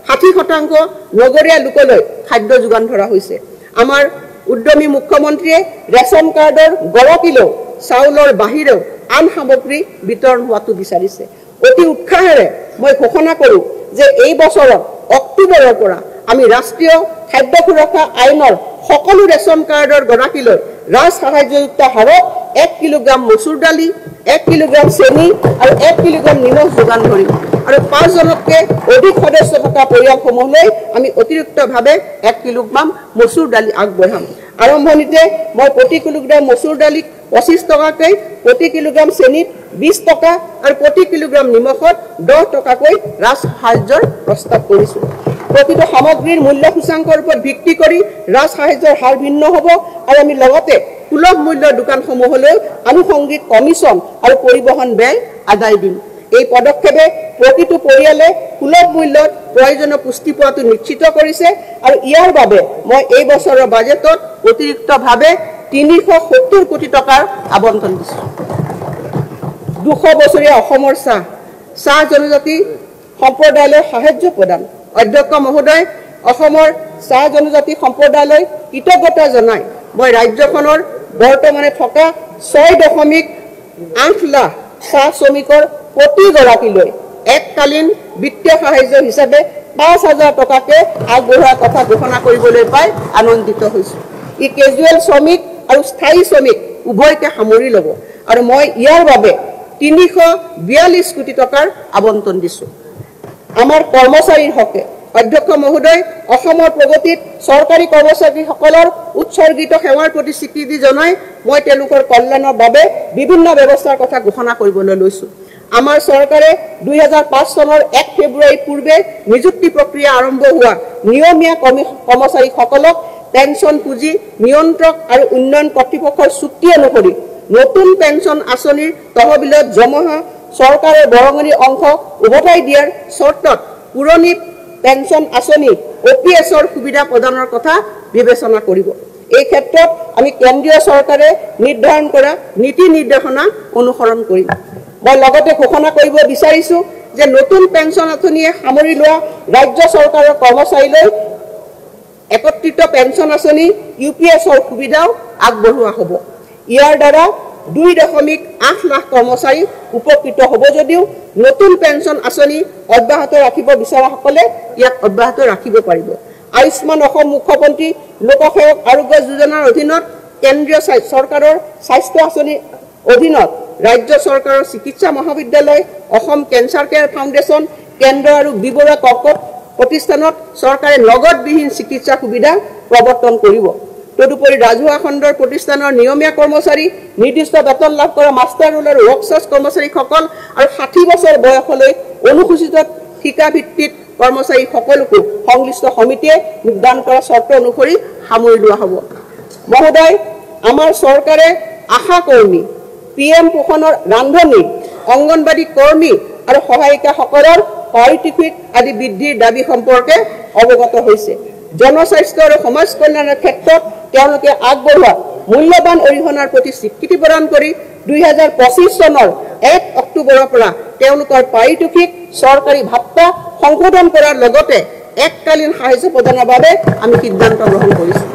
60% নগৰীয়া লোকলৈ খাদ্য যোগান ধৰা হৈছে। আমাৰ উদ্যমী মুখ্যমন্ত্ৰীয়ে ৰেচন কাৰ্ডৰ গৰাকীলৈও চাউলৰ বাহিৰেও আন সামগ্ৰী বিতৰণ হোৱাটো বিচাৰিছে। অতি উৎসাহেৰে মই ঘোষণা কৰোঁ যে এই বছৰৰ অক্টোবৰৰ পৰা আমি ৰাষ্ট্ৰীয় খাদ্য সুৰক্ষা আইনৰ সকলো ৰেচন কাৰ্ডৰ গৰাকীলৈ ৰাজ সাহায্যযুক্ত হাৰত 1 কিলোগ্ৰাম মচুৰ দালি, 1 কিলোগ্ৰাম চেনি আৰু 1 কিলোগ্ৰাম নিমখ যোগান ধৰিম আৰু 5 জনতকৈ অধিক সদস্য থকা পৰিয়ালসমূহলৈ আমি অতিৰিক্তভাৱে 1 কিলোগ্ৰাম মচুৰ দালি আগবঢ়াম। আৰম্ভণিতে মই প্ৰতি কিলোগ্ৰাম মচুৰ দালিত 25 টকাকৈ, প্ৰতি কিলোগ্ৰাম চেনিত 20 টকা আৰু প্ৰতি কিলোগ্ৰাম নিমখত 10 টকাকৈ ৰাজ সাহায্যৰ প্ৰস্তাৱ কৰিছোঁ। প্ৰতিটো সামগ্ৰীৰ মূল্য সূচাংকৰ ওপৰত ভিত্তি কৰি ৰাজ সাহায্যৰ হাৰ ভিন্ন হ'ব আৰু আমি লগতে সুলভ মূল্যৰ দোকানসমূহলৈ আনুষংগিক কমিশ্যন আৰু পৰিবহণ ব্যয় আদায় দিম। এই পদক্ষেপে প্ৰতিটো পৰিয়ালে সুলভ মূল্যত প্ৰয়োজনীয় পুষ্টি পোৱাটো নিশ্চিত কৰিছে আৰু ইয়াৰ বাবে মই এই বছৰৰ বাজেটত অতিৰিক্তভাৱে 370 কোটি টকাৰ আবণ্টন দিছোঁ। 200 বছৰীয়া অসমৰ চাহ জনজাতি সম্প্ৰদায়লৈ সাহায্য প্ৰদান। অধ্যক্ষ মহোদয়, অসমৰ চাহ জনজাতি সম্প্ৰদায়লৈ কৃতজ্ঞতা জনাই মই ৰাজ্যখনৰ বৰ্তমানে থকা 6.8 লাখ চাহ শ্ৰমিকৰ প্ৰতিগৰাকীলৈ এককালীন বিত্তীয় সাহায্য হিচাপে 5,000 টকাকৈ আগবঢ়োৱাৰ কথা ঘোষণা কৰিবলৈ পাই আনন্দিত হৈছোঁ। ই কেজুৱেল শ্ৰমিক আৰু স্থায়ী শ্ৰমিক উভয়কে সামৰি ল'ব আৰু মই ইয়াৰ বাবে 342 কোটি টকাৰ আবণ্টন দিছোঁ। আমাৰ কৰ্মচাৰীৰ হকে অধ্যক্ষ মহোদয়, অসমৰ প্ৰগতিত চৰকাৰী কৰ্মচাৰীসকলৰ উৎসৰ্গিত সেৱাৰ প্ৰতি স্বীকৃতি জনাই মই তেওঁলোকৰ কল্যাণৰ বাবে বিভিন্ন ব্যৱস্থাৰ কথা ঘোষণা কৰিবলৈ লৈছোঁ। আমাৰ চৰকাৰে 2005 চনৰ 1 ফেব্ৰুৱাৰীৰ পূৰ্বে নিযুক্তি প্ৰক্ৰিয়া আৰম্ভ হোৱা নিয়মীয়া কৰ্মচাৰীসকলক পেঞ্চন পুঁজি নিয়ন্ত্ৰক আৰু উন্নয়ন কৰ্তৃপক্ষৰ চুক্তি অনুসৰি নতুন পেঞ্চন আঁচনিৰ তহবিলত জমা চৰকাৰৰ বৰঙণি অংশ উভতাই দিয়াৰ চৰ্তত পুৰণি পেঞ্চন আঁচনি OPSৰ সুবিধা প্ৰদানৰ কথা বিবেচনা কৰিব। এই ক্ষেত্ৰত আমি কেন্দ্ৰীয় চৰকাৰে নিৰ্ধাৰণ কৰা নীতি নিৰ্দেশনা অনুসৰণ কৰিম। মই লগতে ঘোষণা কৰিব বিচাৰিছোঁ যে নতুন পেঞ্চন আঁচনিয়ে সামৰি লোৱা ৰাজ্য চৰকাৰৰ কৰ্মচাৰীলৈ একত্ৰিত পেঞ্চন আঁচনি UPSৰ সুবিধাও আগবঢ়োৱা হ'ব। ইয়াৰ দ্বাৰা 2.8 লাখ কৰ্মচাৰী উপকৃত হ'ব যদিও নতুন পেঞ্চন আঁচনি অব্যাহত ৰাখিব বিচৰাসকলে ইয়াক অব্যাহত ৰাখিব পাৰিব। আয়ুষ্মান অসম মুখ্যমন্ত্ৰী লোকসেৱক আৰোগ্য যোজনাৰ অধীনত কেন্দ্ৰীয় চৰকাৰৰ স্বাস্থ্য আঁচনিৰ অধীনত ৰাজ্য চৰকাৰৰ চিকিৎসা মহাবিদ্যালয়, অসম কেঞ্চাৰ কেয়াৰ ফাউণ্ডেশ্যন, কেন্দ্ৰ আৰু বিবৰা কৰ্কট প্ৰতিষ্ঠানত চৰকাৰে নগদবিহীন চিকিৎসা সুবিধা প্ৰৱৰ্তন কৰিব। তদুপৰি ৰাজহুৱা খণ্ডৰ প্ৰতিষ্ঠানৰ নিয়মীয়া কৰ্মচাৰী, নিৰ্দিষ্ট বেতন লাভ কৰা মাষ্টাৰ ৰোল আৰু ৱৰ্কছৰ্চ কৰ্মচাৰীসকল আৰু 60 বছৰ বয়সলৈ অনুসূচিত ঠিকাভিত্তিত কৰ্মচাৰীসকলকো সংশ্লিষ্ট সমিতিয়ে নিৰ্ধাৰণ কৰা চৰ্ত অনুসৰি সামৰি লোৱা হ'ব। মহোদয়, আমাৰ চৰকাৰে আশা কৰ্মী, PM পোষণৰ ৰান্ধনী, অংগনবাড়ী কৰ্মী আৰু সহায়িকাসকলৰ পাৰিতোষিক আদি বৃদ্ধিৰ দাবী সম্পৰ্কে অৱগত হৈছে। জনস্বাস্থ্য আৰু সমাজ কল্যাণৰ ক্ষেত্ৰত তেওঁলোকে আগবঢ়োৱা মূল্যৱান অৰিহণাৰ প্ৰতি স্বীকৃতি প্ৰদান কৰি 2025 চনৰ 1 অক্টোবৰৰ পৰা তেওঁলোকৰ পাৰিতোষিক চৰকাৰী ভাত্তা সংশোধন কৰাৰ লগতে এককালীন সাহায্য প্ৰদানৰ বাবে আমি সিদ্ধান্ত গ্ৰহণ কৰিছোঁ।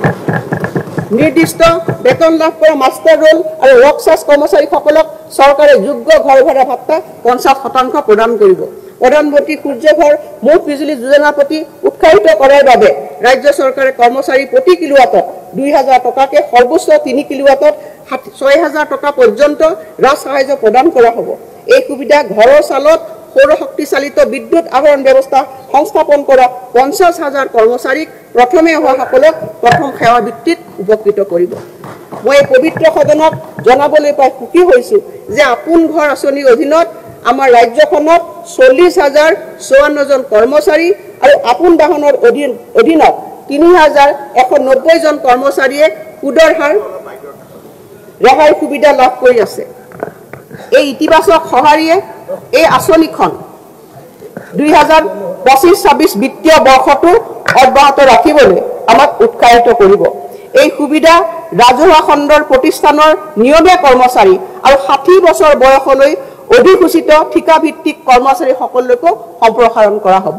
নিৰ্দিষ্ট বেতন লাভ কৰা মাষ্টাৰ ৰোল আৰু ৰকচাৰ্জ কৰ্মচাৰীসকলক চৰকাৰে যোগ্য ঘৰ ভাড়া ভাত্তা 50% প্ৰদান কৰিব। প্ৰধানমন্ত্ৰী সূৰ্য ঘৰ মুফ্ত বিজুলী যোজনাৰ প্ৰতি উৎসাহিত কৰাৰ বাবে ৰাজ্য চৰকাৰে কৰ্মচাৰী প্ৰতি কিলোৱাটত 2000 টকাকে সৰ্বোচ্চ 3 কিলোৱাটত 6000 টকা পৰ্যন্ত ৰাজ সাহায্য প্ৰদান কৰা হ'ব। এই সুবিধা ঘৰৰ চালত সৌৰ শক্তি চালিত বিদ্যুৎ আহৰণ ব্যৱস্থা সংস্থাপন কৰা 50,000 কৰ্মচাৰীক প্ৰথমে অহাসকলক প্ৰথম সেৱা ভিত্তিত উপকৃত কৰিব। মই এই পবিত্ৰ সদনত জনাবলৈ পাই সুখী হৈছোঁ যে আপোন ঘৰ আঁচনিৰ অধীনত আমাৰ ৰাজ্যখনত 40,054 জন কৰ্মচাৰী আৰু আপোন বাহনৰ অধীনত 3,190 জন কৰ্মচাৰীয়ে সুদৰ হাৰ ৰেহাই সুবিধা লাভ কৰি আছে। এই ইতিবাচক সঁহাৰিয়ে এই আঁচনিখন 2025-26 বিত্তীয় বৰ্ষটো অব্যাহত ৰাখিবলৈ আমাক উৎসাহিত কৰিব। এই সুবিধা ৰাজহুৱা খণ্ডৰ প্ৰতিষ্ঠানৰ নিয়মীয়া কৰ্মচাৰী আৰু 60 বছৰ বয়সলৈ অধিসূচিত ঠিকাভিত্তিক কৰ্মচাৰীসকললৈকো সম্প্ৰসাৰণ কৰা হ'ব।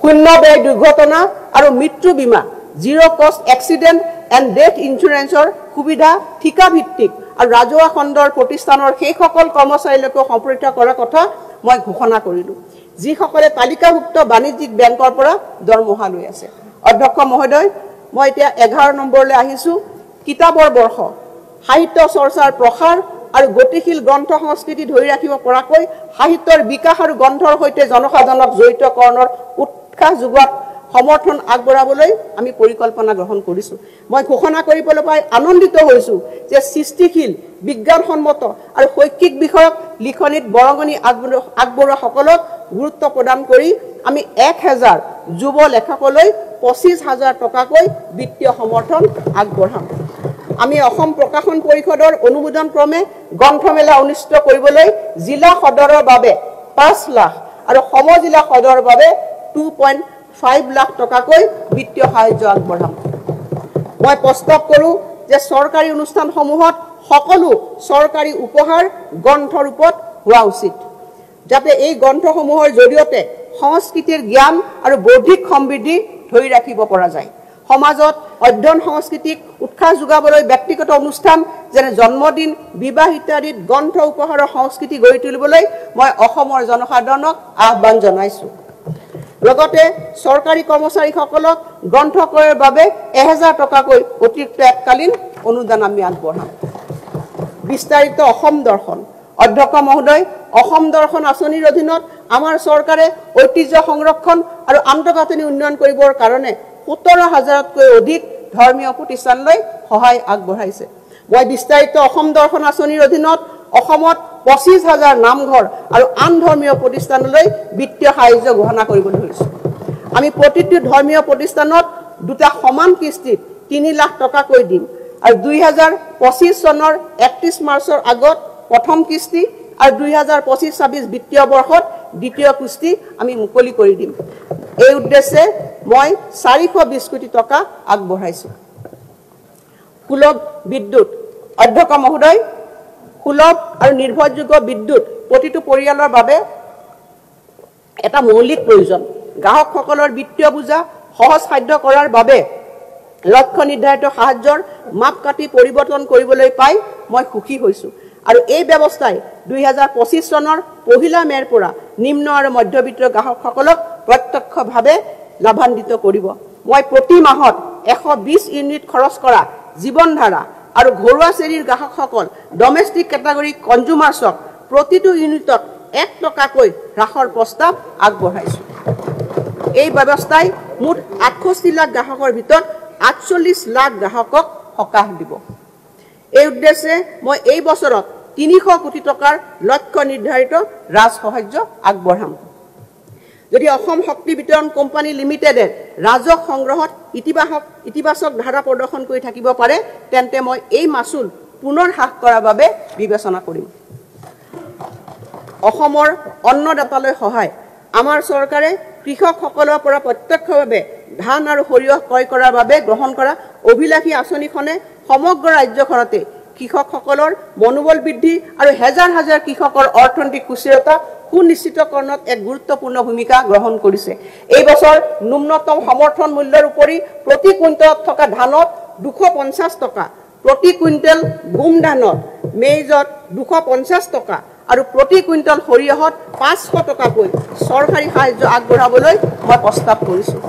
শূন্য ব্যয় দুৰ্ঘটনা আৰু মৃত্যু বীমা জিৰ' কষ্ট এক্সিডেণ্ট এণ্ড ডেথ ইঞ্চুৰেঞ্চৰ সুবিধা ঠিকাভিত্তিক আৰু ৰাজহুৱা খণ্ডৰ প্ৰতিষ্ঠানৰ সেইসকল কৰ্মচাৰীলৈকে সম্প্ৰসাৰিত কৰাৰ কথা মই ঘোষণা কৰিলোঁ যিসকলে তালিকাভুক্ত বাণিজ্যিক বেংকৰ পৰা দৰমহা লৈ আছে। অধ্যক্ষ মহোদয়, মই এতিয়া 11 নম্বৰলৈ আহিছোঁ। কিতাপৰ বৰ্ষ সাহিত্য চৰ্চাৰ প্ৰসাৰ আৰু গতিশীল গ্ৰন্থ সংস্কৃতি ধৰি ৰাখিব পৰাকৈ সাহিত্যৰ বিকাশ আৰু গ্ৰন্থৰ সৈতে জনসাধাৰণক জড়িতকৰণৰ উৎসাহ যোগোৱাত সমৰ্থন আগবঢ়াবলৈ আমি পৰিকল্পনা গ্ৰহণ কৰিছোঁ। মই ঘোষণা কৰিবলৈ পাই আনন্দিত হৈছোঁ যে সৃষ্টিশীল বিজ্ঞানসন্মত আৰু শৈক্ষিক বিষয়ক লিখনিত বৰঙণি আগবঢ়োৱাসকলক গুৰুত্ব প্ৰদান কৰি আমি 1000 যুৱ লেখকলৈ 25,000 টকাকৈ বিত্তীয় সমৰ্থন আগবঢ়াম। আমি অসম প্ৰকাশন পৰিষদৰ অনুমোদন ক্ৰমে গ্ৰন্থমেলা অনুষ্ঠিত কৰিবলৈ জিলা সদৰৰ বাবে 5 লাখ আৰু সমজিলা সদৰৰ বাবে 2.5 লাখ টকাকৈ বিত্তীয় সাহায্য আগবঢ়াম। মই প্ৰস্তাৱ কৰোঁ যে চৰকাৰী অনুষ্ঠানসমূহত সকলো চৰকাৰী উপহাৰ গ্ৰন্থ ৰূপত হোৱা উচিত, যাতে এই গ্ৰন্থসমূহৰ জৰিয়তে সংস্কৃতিৰ জ্ঞান আৰু বৌদ্ধিক সমৃদ্ধি ধৰি ৰাখিব পৰা যায়। সমাজত অধ্যয়ন সংস্কৃতিক উৎসাহ যোগাবলৈ ব্যক্তিগত অনুষ্ঠান যেনে জন্মদিন, বিবাহ ইত্যাদিত গ্ৰন্থ উপহাৰৰ সংস্কৃতি গঢ়ি তুলিবলৈ মই অসমৰ জনসাধাৰণক আহ্বান জনাইছোঁ। লগতে চৰকাৰী কৰ্মচাৰীসকলক গ্ৰন্থ ক্ৰয়ৰ বাবে 1000 টকাকৈ অতিৰিক্ত এককালীন অনুদান আমি আগবঢ়াম। বিস্তাৰিত অসম দৰ্শন। অধ্যক্ষ মহোদয়, অসম দৰ্শন আঁচনিৰ অধীনত আমাৰ চৰকাৰে ঐতিহ্য সংৰক্ষণ আৰু আন্তঃগাঁথনি উন্নয়ন কৰিবৰ কাৰণে 17,000তকৈ অধিক ধৰ্মীয় প্ৰতিষ্ঠানলৈ সহায় আগবঢ়াইছে। মই বিস্তাৰিত অসম দৰ্শন আঁচনিৰ অধীনত অসমত 25,000 নামঘৰ আৰু আন ধৰ্মীয় প্ৰতিষ্ঠানলৈ বিত্তীয় সাহায্য ঘোষণা কৰিবলৈ ধৰিছোঁ। আমি প্ৰতিটো ধৰ্মীয় প্ৰতিষ্ঠানত দুটা সমান কিস্তিত 3 লাখ টকাকৈ দিম আৰু 2025 চনৰ 31 মাৰ্চৰ আগত প্ৰথম কিস্তি আৰু 2025-26 বিত্তীয় বৰ্ষত দ্বিতীয় কিস্তি আমি মুকলি কৰি দিম। এই উদ্দেশ্যে মই 420 কোটি টকা আগবঢ়াইছোঁ। সুলভ বিদ্যুৎ। অধ্যক্ষ মহোদয়, সুলভ আৰু নিৰ্ভৰযোগ্য বিদ্যুৎ প্ৰতিটো পৰিয়ালৰ বাবে এটা মৌলিক প্ৰয়োজন। গ্ৰাহকসকলৰ বিত্তীয় বোজা সহজসাধ্য কৰাৰ বাবে লক্ষ্য নিৰ্ধাৰিত সাহায্যৰ মাপকাঠি পৰিৱৰ্তন কৰিবলৈ পাই মই সুখী হৈছোঁ আৰু এই ব্যৱস্থাই 2025 চনৰ 1 মে'ৰ পৰা নিম্ন আৰু মধ্যবিত্ত গ্ৰাহকসকলক প্ৰত্যক্ষভাৱে লাভান্বিত কৰিব। মই প্ৰতি মাহত 120 ইউনিট খৰচ কৰা জীৱনধাৰা আৰু ঘৰুৱা শ্ৰেণীৰ গ্ৰাহকসকল ডমেষ্টিক কেটাগৰী কনজিউমাৰ্ছক প্ৰতিটো ইউনিটত 1 টকাকৈ হ্ৰাসৰ প্ৰস্তাৱ আগবঢ়াইছোঁ। এই ব্যৱস্থাই মুঠ 68 লাখ গ্ৰাহকৰ ভিতৰত 48 লাখ গ্ৰাহকক সকাহ দিব। এই উদ্দেশ্যে মই এই বছৰত 300 কোটি টকাৰ লক্ষ্য নিৰ্ধাৰিত ৰাজ সাহায্য আগবঢ়াম। যদি অসম শক্তি বিতৰণ কোম্পানী লিমিটেডে ৰাজহ সংগ্ৰহত ইতিবাচক ধাৰা প্ৰদৰ্শন কৰি থাকিব পাৰে তেন্তে মই এই মাচুল পুনৰ হ্ৰাস কৰাৰ বাবে বিবেচনা কৰিম। অসমৰ অন্নদাতালৈ সহায়। আমাৰ চৰকাৰে কৃষকসকলৰ পৰা প্ৰত্যক্ষভাৱে ধান আৰু সৰিয়হ ক্ৰয় কৰাৰ বাবে গ্ৰহণ কৰা অভিলাষী আঁচনিখনে সমগ্ৰ ৰাজ্যখনতে কৃষকসকলৰ মনোবল বৃদ্ধি আৰু হাজাৰ হাজাৰ কৃষকৰ অৰ্থনৈতিক সুস্থিৰতা সুনিশ্চিতকৰণত এক গুৰুত্বপূৰ্ণ ভূমিকা গ্ৰহণ কৰিছে। এই বছৰ ন্যূনতম সমৰ্থন মূল্যৰ উপৰি প্ৰতি কুইণ্টলত থকা ধানত 250 টকা প্ৰতি কুইণ্টেল গুম ধানত মেইজত 250 টকা আৰু প্ৰতি কুইণ্টেল সৰিয়হত 500 টকাকৈ চৰকাৰী সাহায্য আগবঢ়াবলৈ মই প্ৰস্তাৱ কৰিছোঁ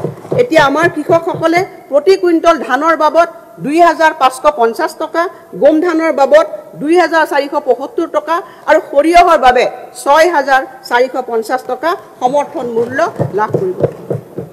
এতিয়া আমাৰ কৃষকসকলে প্ৰতি কুইণ্টেল ধানৰ বাবদ 2550 টকা গম ধানৰ বাবদ 2475 টকা আৰু সৰিয়হৰ বাবে 6450 টকা সমৰ্থন মূল্য লাভ কৰিব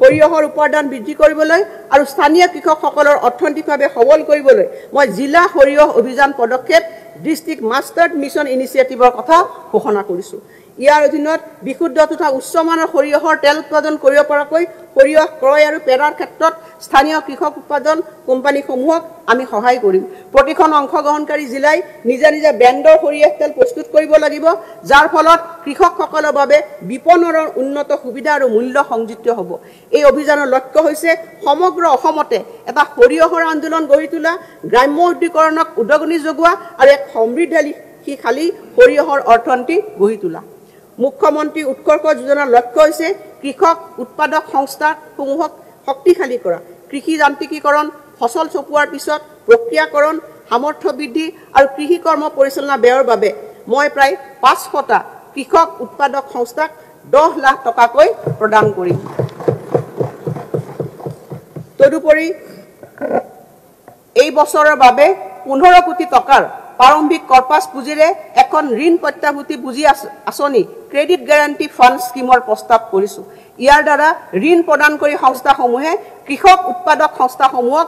সৰিয়হৰ উৎপাদন বৃদ্ধি কৰিবলৈ আৰু স্থানীয় কৃষকসকলৰ অৰ্থনৈতিকভাৱে সবল কৰিবলৈ মই জিলা সৰিয়হ অভিযান পদক্ষেপ ডিস্ট্ৰিক্ট মাষ্টাৰ্ড মিছন ইনিচিয়েটিভৰ কথা ঘোষণা কৰিছোঁ ইয়াৰ অধীনত বিশুদ্ধ তথা উচ্চমানৰ সৰিয়হৰ তেল উৎপাদন কৰিব পৰাকৈ সৰিয়হ ক্ৰয় আৰু পেৰাৰ ক্ষেত্ৰত স্থানীয় কৃষক উৎপাদন কোম্পানীসমূহক আমি সহায় কৰিম প্ৰতিখন অংশগ্ৰহণকাৰী জিলাই নিজা নিজা ব্ৰেণ্ডৰ সৰিয়হ তেল প্ৰস্তুত কৰিব লাগিব যাৰ ফলত কৃষকসকলৰ বাবে বিপণনৰ উন্নত সুবিধা আৰু মূল্য সংযুক্ত হ'ব এই অভিযানৰ লক্ষ্য হৈছে সমগ্ৰ অসমতে এটা সৰিয়হৰ আন্দোলন গঢ়ি তোলা গ্ৰাম্য উদ্যোগীকৰণক উদগনি যোগোৱা আৰু এক সমৃদ্ধিশালী সৰিয়হৰ অৰ্থনীতি গঢ়ি তোলা মুখ্যমন্ত্ৰী উৎকৰ্ষ যোজনাৰ লক্ষ্য হৈছে কৃষক উৎপাদক সংস্থাসমূহক শক্তিশালী কৰা কৃষি যান্ত্ৰিকীকৰণ ফসল চপোৱাৰ পিছত প্ৰক্ৰিয়াকৰণ সামৰ্থ্য বৃদ্ধি আৰু কৃষি কৰ্ম পৰিচালনা ব্যয়ৰ বাবে মই প্ৰায় 500টা কৃষক উৎপাদক সংস্থাক 10 লাখ টকাকৈ প্ৰদান কৰিম তদুপৰি এই বছৰৰ বাবে 15 কোটি টকাৰ প্ৰাৰম্ভিক কৰ্পাছ পুঁজিৰে এখন ঋণ প্ৰত্যাভূতি পুঁজি আঁচনি ক্ৰেডিট গ্যাৰান্টি ফাণ্ড স্কিমৰ প্ৰস্তাৱ কৰিছোঁ ইয়াৰ দ্বাৰা ঋণ প্ৰদানকাৰী সংস্থাসমূহে কৃষক উৎপাদক সংস্থাসমূহক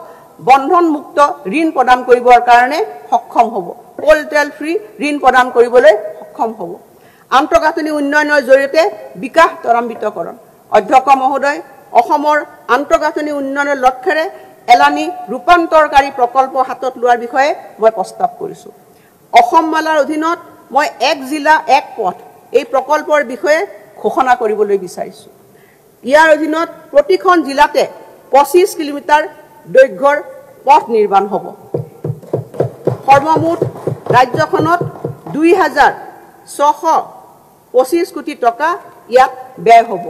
বন্ধনমুক্ত ঋণ প্ৰদান কৰিবৰ কাৰণে সক্ষম হ'ব কোল্টেল ফ্ৰী ঋণ প্ৰদান কৰিবলৈ সক্ষম হ'ব আন্তঃগাঁথনি উন্নয়নৰ জৰিয়তে বিকাশ ত্বৰান্বিতকৰণ অধ্যক্ষ মহোদয় অসমৰ আন্তঃগাঁথনি উন্নয়নৰ লক্ষ্যৰে এলানি ৰূপান্তৰকাৰী প্ৰকল্প হাতত লোৱাৰ বিষয়ে মই প্ৰস্তাৱ কৰিছোঁ অসম মালাৰ অধীনত মই এক জিলা এক পথ এই প্ৰকল্পৰ বিষয়ে ঘোষণা কৰিবলৈ বিচাৰিছোঁ ইয়াৰ অধীনত প্ৰতিখন জিলাতে 25 কিলোমিটাৰ দৈৰ্ঘ্যৰ পথ নিৰ্মাণ হ'ব সৰ্বমুঠ ৰাজ্যখনত 2625 কোটি টকা ইয়াত ব্যয় হ'ব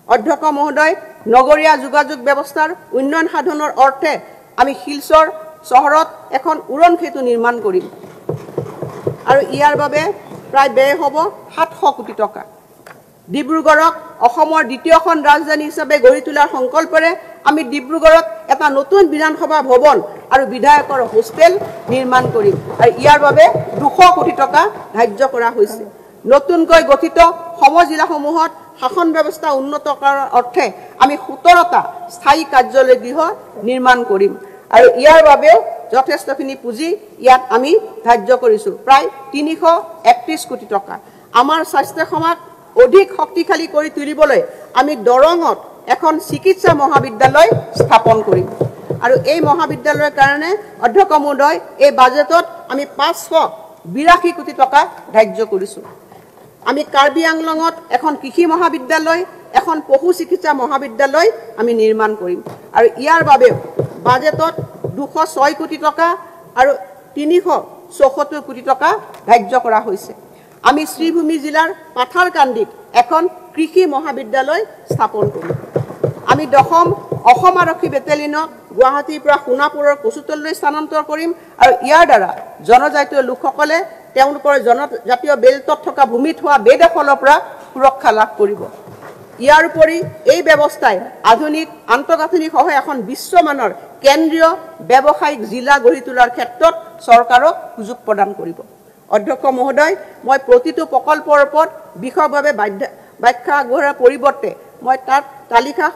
অধ্যক্ষ মহোদয় নগৰীয়া যোগাযোগ ব্যৱস্থাৰ উন্নয়ন সাধনৰ অৰ্থে আমি শিলচৰ চহৰত এখন উৰণ সেতু নিৰ্মাণ কৰিম আৰু ইয়াৰ বাবে প্ৰায় ব্যয় হ'ব 700 কোটি টকা ডিব্ৰুগড়ক অসমৰ দ্বিতীয়খন ৰাজধানী হিচাপে গঢ়ি তোলাৰ সংকল্পৰে আমি ডিব্ৰুগড়ত এটা নতুন বিধানসভা ভৱন আৰু বিধায়কৰ হোষ্টেল নিৰ্মাণ কৰিম আৰু ইয়াৰ বাবে 200 কোটি টকা ধাৰ্য কৰা হৈছে নতুনকৈ গঠিত সমজিলাসমূহত শাসন ব্যৱস্থা উন্নত কৰাৰ অৰ্থে আমি 17টা স্থায়ী কাৰ্যালয় গৃহ নিৰ্মাণ কৰিম আৰু ইয়াৰ বাবেও যথেষ্টখিনি পুঁজি ইয়াত আমি ধাৰ্য কৰিছোঁ প্ৰায় 331 কোটি টকা আমাৰ স্বাস্থ্য সমাজ অধিক শক্তিশালী কৰি তুলিবলৈ আমি দৰঙত এখন চিকিৎসা মহাবিদ্যালয় স্থাপন কৰিম আৰু এই মহাবিদ্যালয়ৰ কাৰণে অধ্যক্ষ মহোদয় এই বাজেটত আমি 582 কোটি টকা ধাৰ্য কৰিছোঁ আমি কাৰ্বি আংলঙত এখন কৃষি মহাবিদ্যালয় এখন পশু চিকিৎসা মহাবিদ্যালয় আমি নিৰ্মাণ কৰিম আৰু ইয়াৰ বাবে বাজেটত 206 কোটি টকা আৰু 374 কোটি টকা ধাৰ্য কৰা হৈছে আমি শ্ৰীভূমি জিলাৰ পাথাৰকান্দিত এখন কৃষি মহাবিদ্যালয় স্থাপন কৰিম আমি দশম অসম আৰক্ষী বেটেলিয়নক গুৱাহাটীৰ পৰা সোণাপুৰৰ কচুতললৈ স্থানান্তৰ কৰিম আৰু ইয়াৰ দ্বাৰা জনজাতীয় লোকসকলে তেওঁলোকৰ জনজাতীয় বেল্টত থকা ভূমিত হোৱা বেদখলৰ পৰা সুৰক্ষা লাভ কৰিব ইয়াৰ উপৰি এই ব্যৱস্থাই আধুনিক আন্তঃগাঁথনি সহ এখন বিশ্বমানৰ কেন্দ্ৰীয় ব্যৱসায়িক জিলা গঢ়ি তোলাৰ ক্ষেত্ৰত চৰকাৰক সুযোগ প্ৰদান কৰিব অধ্যক্ষ মহোদয় মই প্ৰতিটো প্ৰকল্পৰ ওপৰত বিশদভাৱে ব্যাখ্যা আগবঢ়োৱাৰ পৰিৱৰ্তে মই তাত তালিকা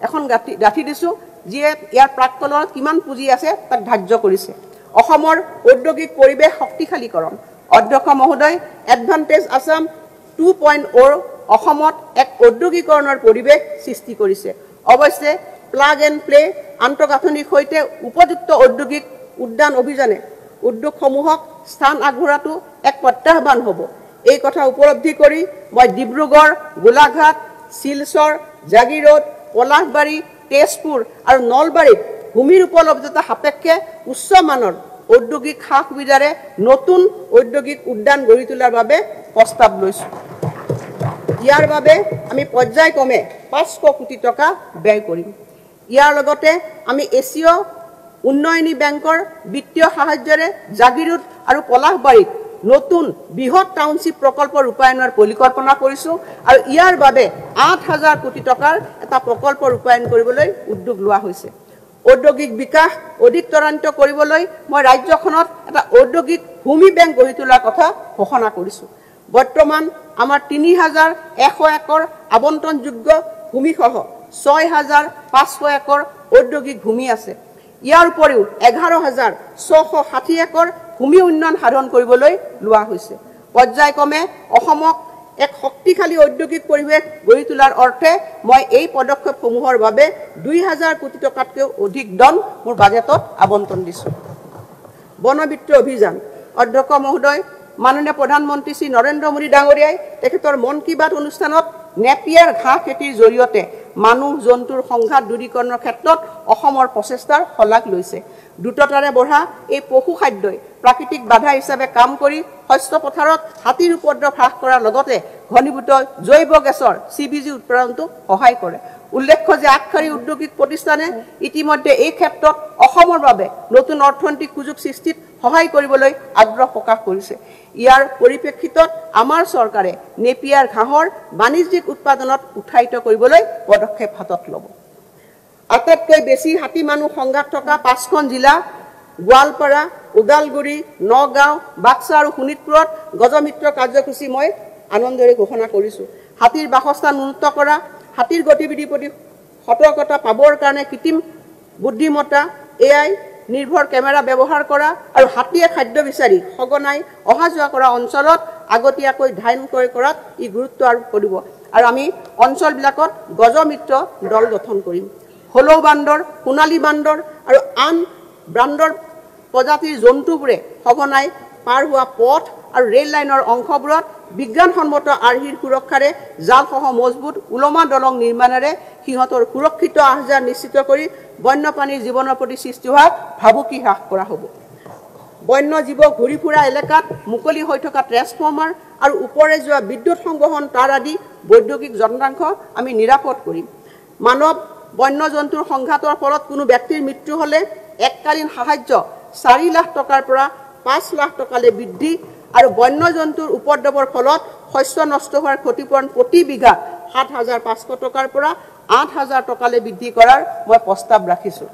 এখন গাঁঠি দিছোঁ যিয়ে ইয়াৰ প্ৰাক্কলনত কিমান পুঁজি আছে তাক ধাৰ্য কৰিছে অসমৰ ঔদ্যোগিক পৰিৱেশ শক্তিশালীকৰণ অধ্যক্ষ মহোদয় এডভান্টেজ আসাম 2.0 অসমত এক ঔদ্যোগিকৰণৰ পৰিৱেশ সৃষ্টি কৰিছে অৱশ্যে প্লাগ এণ্ড প্লে আন্তঃগাঁথনিৰ সৈতে উপযুক্ত ঔদ্যোগিক উদ্যান অভিযানে উদ্যোগসমূহক স্থান আগবঢ়োৱাটো এক প্ৰত্যাহ্বান হ'ব এই কথা উপলব্ধি কৰি মই ডিব্ৰুগড় গোলাঘাট শিলচৰ জাগিৰোড পলাশবাৰী তেজপুৰ আৰু নলবাৰীত ভূমিৰ উপলব্ধতা সাপেক্ষে উচ্চমানৰ ঔদ্যোগিক সা সুবিধাৰে নতুন ঔদ্যোগিক উদ্যান গঢ়ি তোলাৰ বাবে প্ৰস্তাৱ লৈছোঁ ইয়াৰ বাবে আমি পৰ্যায়ক্ৰমে 500 কোটি টকা ব্যয় কৰিম ইয়াৰ লগতে আমি এছীয় উন্নয়নী বেংকৰ বিত্তীয় সাহায্যৰে জাগিৰোড আৰু পলাশবাৰীত নতুন বৃহৎ টাউনশ্বিপ প্ৰকল্প ৰূপায়ণৰ পৰিকল্পনা কৰিছোঁ আৰু ইয়াৰ বাবে ৮,০০০ কোটি টকাৰ এটা প্ৰকল্প ৰূপায়ণ কৰিবলৈ উদ্যোগ লোৱা হৈছে। ঔদ্যোগিক বিকাশ অধিক ত্বৰান্বিত কৰিবলৈ মই ৰাজ্যখনত এটা ঔদ্যোগিক ভূমি বেংক গঢ়ি তোলাৰ কথা ঘোষণা কৰিছোঁ। বৰ্তমান আমাৰ ৩,১০০ একৰ আবণ্টনযোগ্য ভূমিসহ ৬,৫০০ একৰ ঔদ্যোগিক ভূমি আছে। ইয়াৰ উপৰিও ১১,৬৬০ একৰ ভূমি উন্নয়ন সাধন কৰিবলৈ লোৱা হৈছে। পৰ্যায়ক্ৰমে অসমক এক শক্তিশালী ঔদ্যোগিক পৰিৱেশ গঢ়ি তোলাৰ অৰ্থে মই এই পদক্ষেপসমূহৰ বাবে ২,০০০ কোটি টকাতকৈ অধিক ধন মোৰ বাজেটত আবণ্টন দিছোঁ। বনবিত্ত অভিযান অধ্যক্ষ মহোদয়, মাননীয় প্ৰধানমন্ত্ৰী শ্ৰী নৰেন্দ্ৰ মোদী ডাঙৰীয়াই তেখেতৰ মন কী বাত অনুষ্ঠানত নেপিয়াৰ ঘাঁহ খেতিৰ জৰিয়তে মানুহ জন্তুৰ সংঘাত দূৰীকৰণৰ ক্ষেত্ৰত অসমৰ প্ৰচেষ্টাৰ শলাগ লৈছে। দ্ৰুততাৰে বঢ়া এই পশু খাদ্যই প্ৰাকৃতিক বাধা হিচাপে কাম কৰি শস্য পথাৰত হাতীৰ উপদ্ৰৱ হ্ৰাস কৰাৰ লগতে ঘনীভূত জৈৱ গেছৰ CBG উৎপাদনতো সহায় কৰে। উল্লেখ্য যে আগশাৰী ঔদ্যোগিক প্ৰতিষ্ঠানে ইতিমধ্যে এই ক্ষেত্ৰত অসমৰ বাবে নতুন অৰ্থনৈতিক সুযোগ সৃষ্টিত সহায় কৰিবলৈ আগ্ৰহ প্ৰকাশ কৰিছে। ইয়াৰ পৰিপ্ৰেক্ষিতত আমাৰ চৰকাৰে নেপিয়াৰ ঘাঁহৰ বাণিজ্যিক উৎপাদনত উৎসাহিত কৰিবলৈ পদক্ষেপ হাতত ল'ব। আটাইতকৈ বেছি হাতী মানুহ সংঘাত থকা ৫খন জিলা গোৱালপাৰা, ওদালগুৰি, নগাঁও, বাক্সা আৰু শোণিতপুৰত গজমিত্ৰ কাৰ্যসূচী মই আনন্দেৰে ঘোষণা কৰিছোঁ। হাতীৰ বাসস্থান উন্নত কৰা, হাতীৰ গতিবিধিৰ প্ৰতি সতৰ্কতা পাবৰ কাৰণে কৃত্ৰিম বুদ্ধিমত্তা AI নিৰ্ভৰ কেমেৰা ব্যৱহাৰ কৰা আৰু হাতীয়ে খাদ্য বিচাৰি সঘনাই অহা যোৱা কৰা অঞ্চলত আগতীয়াকৈ ধান ক্ৰয় কৰাত ই গুৰুত্ব আৰোপ কৰিব আৰু আমি অঞ্চলবিলাকত গজমিত্ৰ দল গঠন কৰিম। হলৌ বান্দৰ, সোণালী বান্দৰ আৰু আন বান্দৰ প্ৰজাতিৰ জন্তুবোৰে সঘনাই পাৰ হোৱা পথ আৰু ৰেল লাইনৰ অংশবোৰত বিজ্ঞানসন্মত আৰ্হিৰ সুৰক্ষাৰে জালসহ মজবুত ওলমা দলং নিৰ্মাণেৰে সিহঁতৰ সুৰক্ষিত আহযাহ নিশ্চিত কৰি বন্যপ্ৰাণীৰ জীৱনৰ প্ৰতি সৃষ্টি হোৱা ভাবুকি হ্ৰাস কৰা হ'ব। বন্য জীৱ ঘূৰি ফুৰা এলেকাত মুকলি হৈ থকা ট্ৰেন্সফৰ্মাৰ আৰু ওপৰে যোৱা বিদ্যুৎ সংবহন তাঁৰ আদি বৈদ্যুতিক যন্ত্ৰাংশ আমি নিৰাপদ কৰিম। মানৱ বন্য জন্তুৰ সংঘাতৰ ফলত কোনো ব্যক্তিৰ মৃত্যু হ'লে এককালীন সাহায্য ৪ লাখ টকাৰ পৰা ৫ লাখ টকালৈ বৃদ্ধি আৰু বন্য জন্তুৰ উপদ্ৰৱৰ ফলত শস্য নষ্ট হোৱাৰ ক্ষতিপূৰণ প্ৰতি বিঘা ৭,৫০০ টকাৰ পৰা ৮,০০০ টকালৈ বৃদ্ধি কৰাৰ মই প্ৰস্তাৱ ৰাখিছোঁ।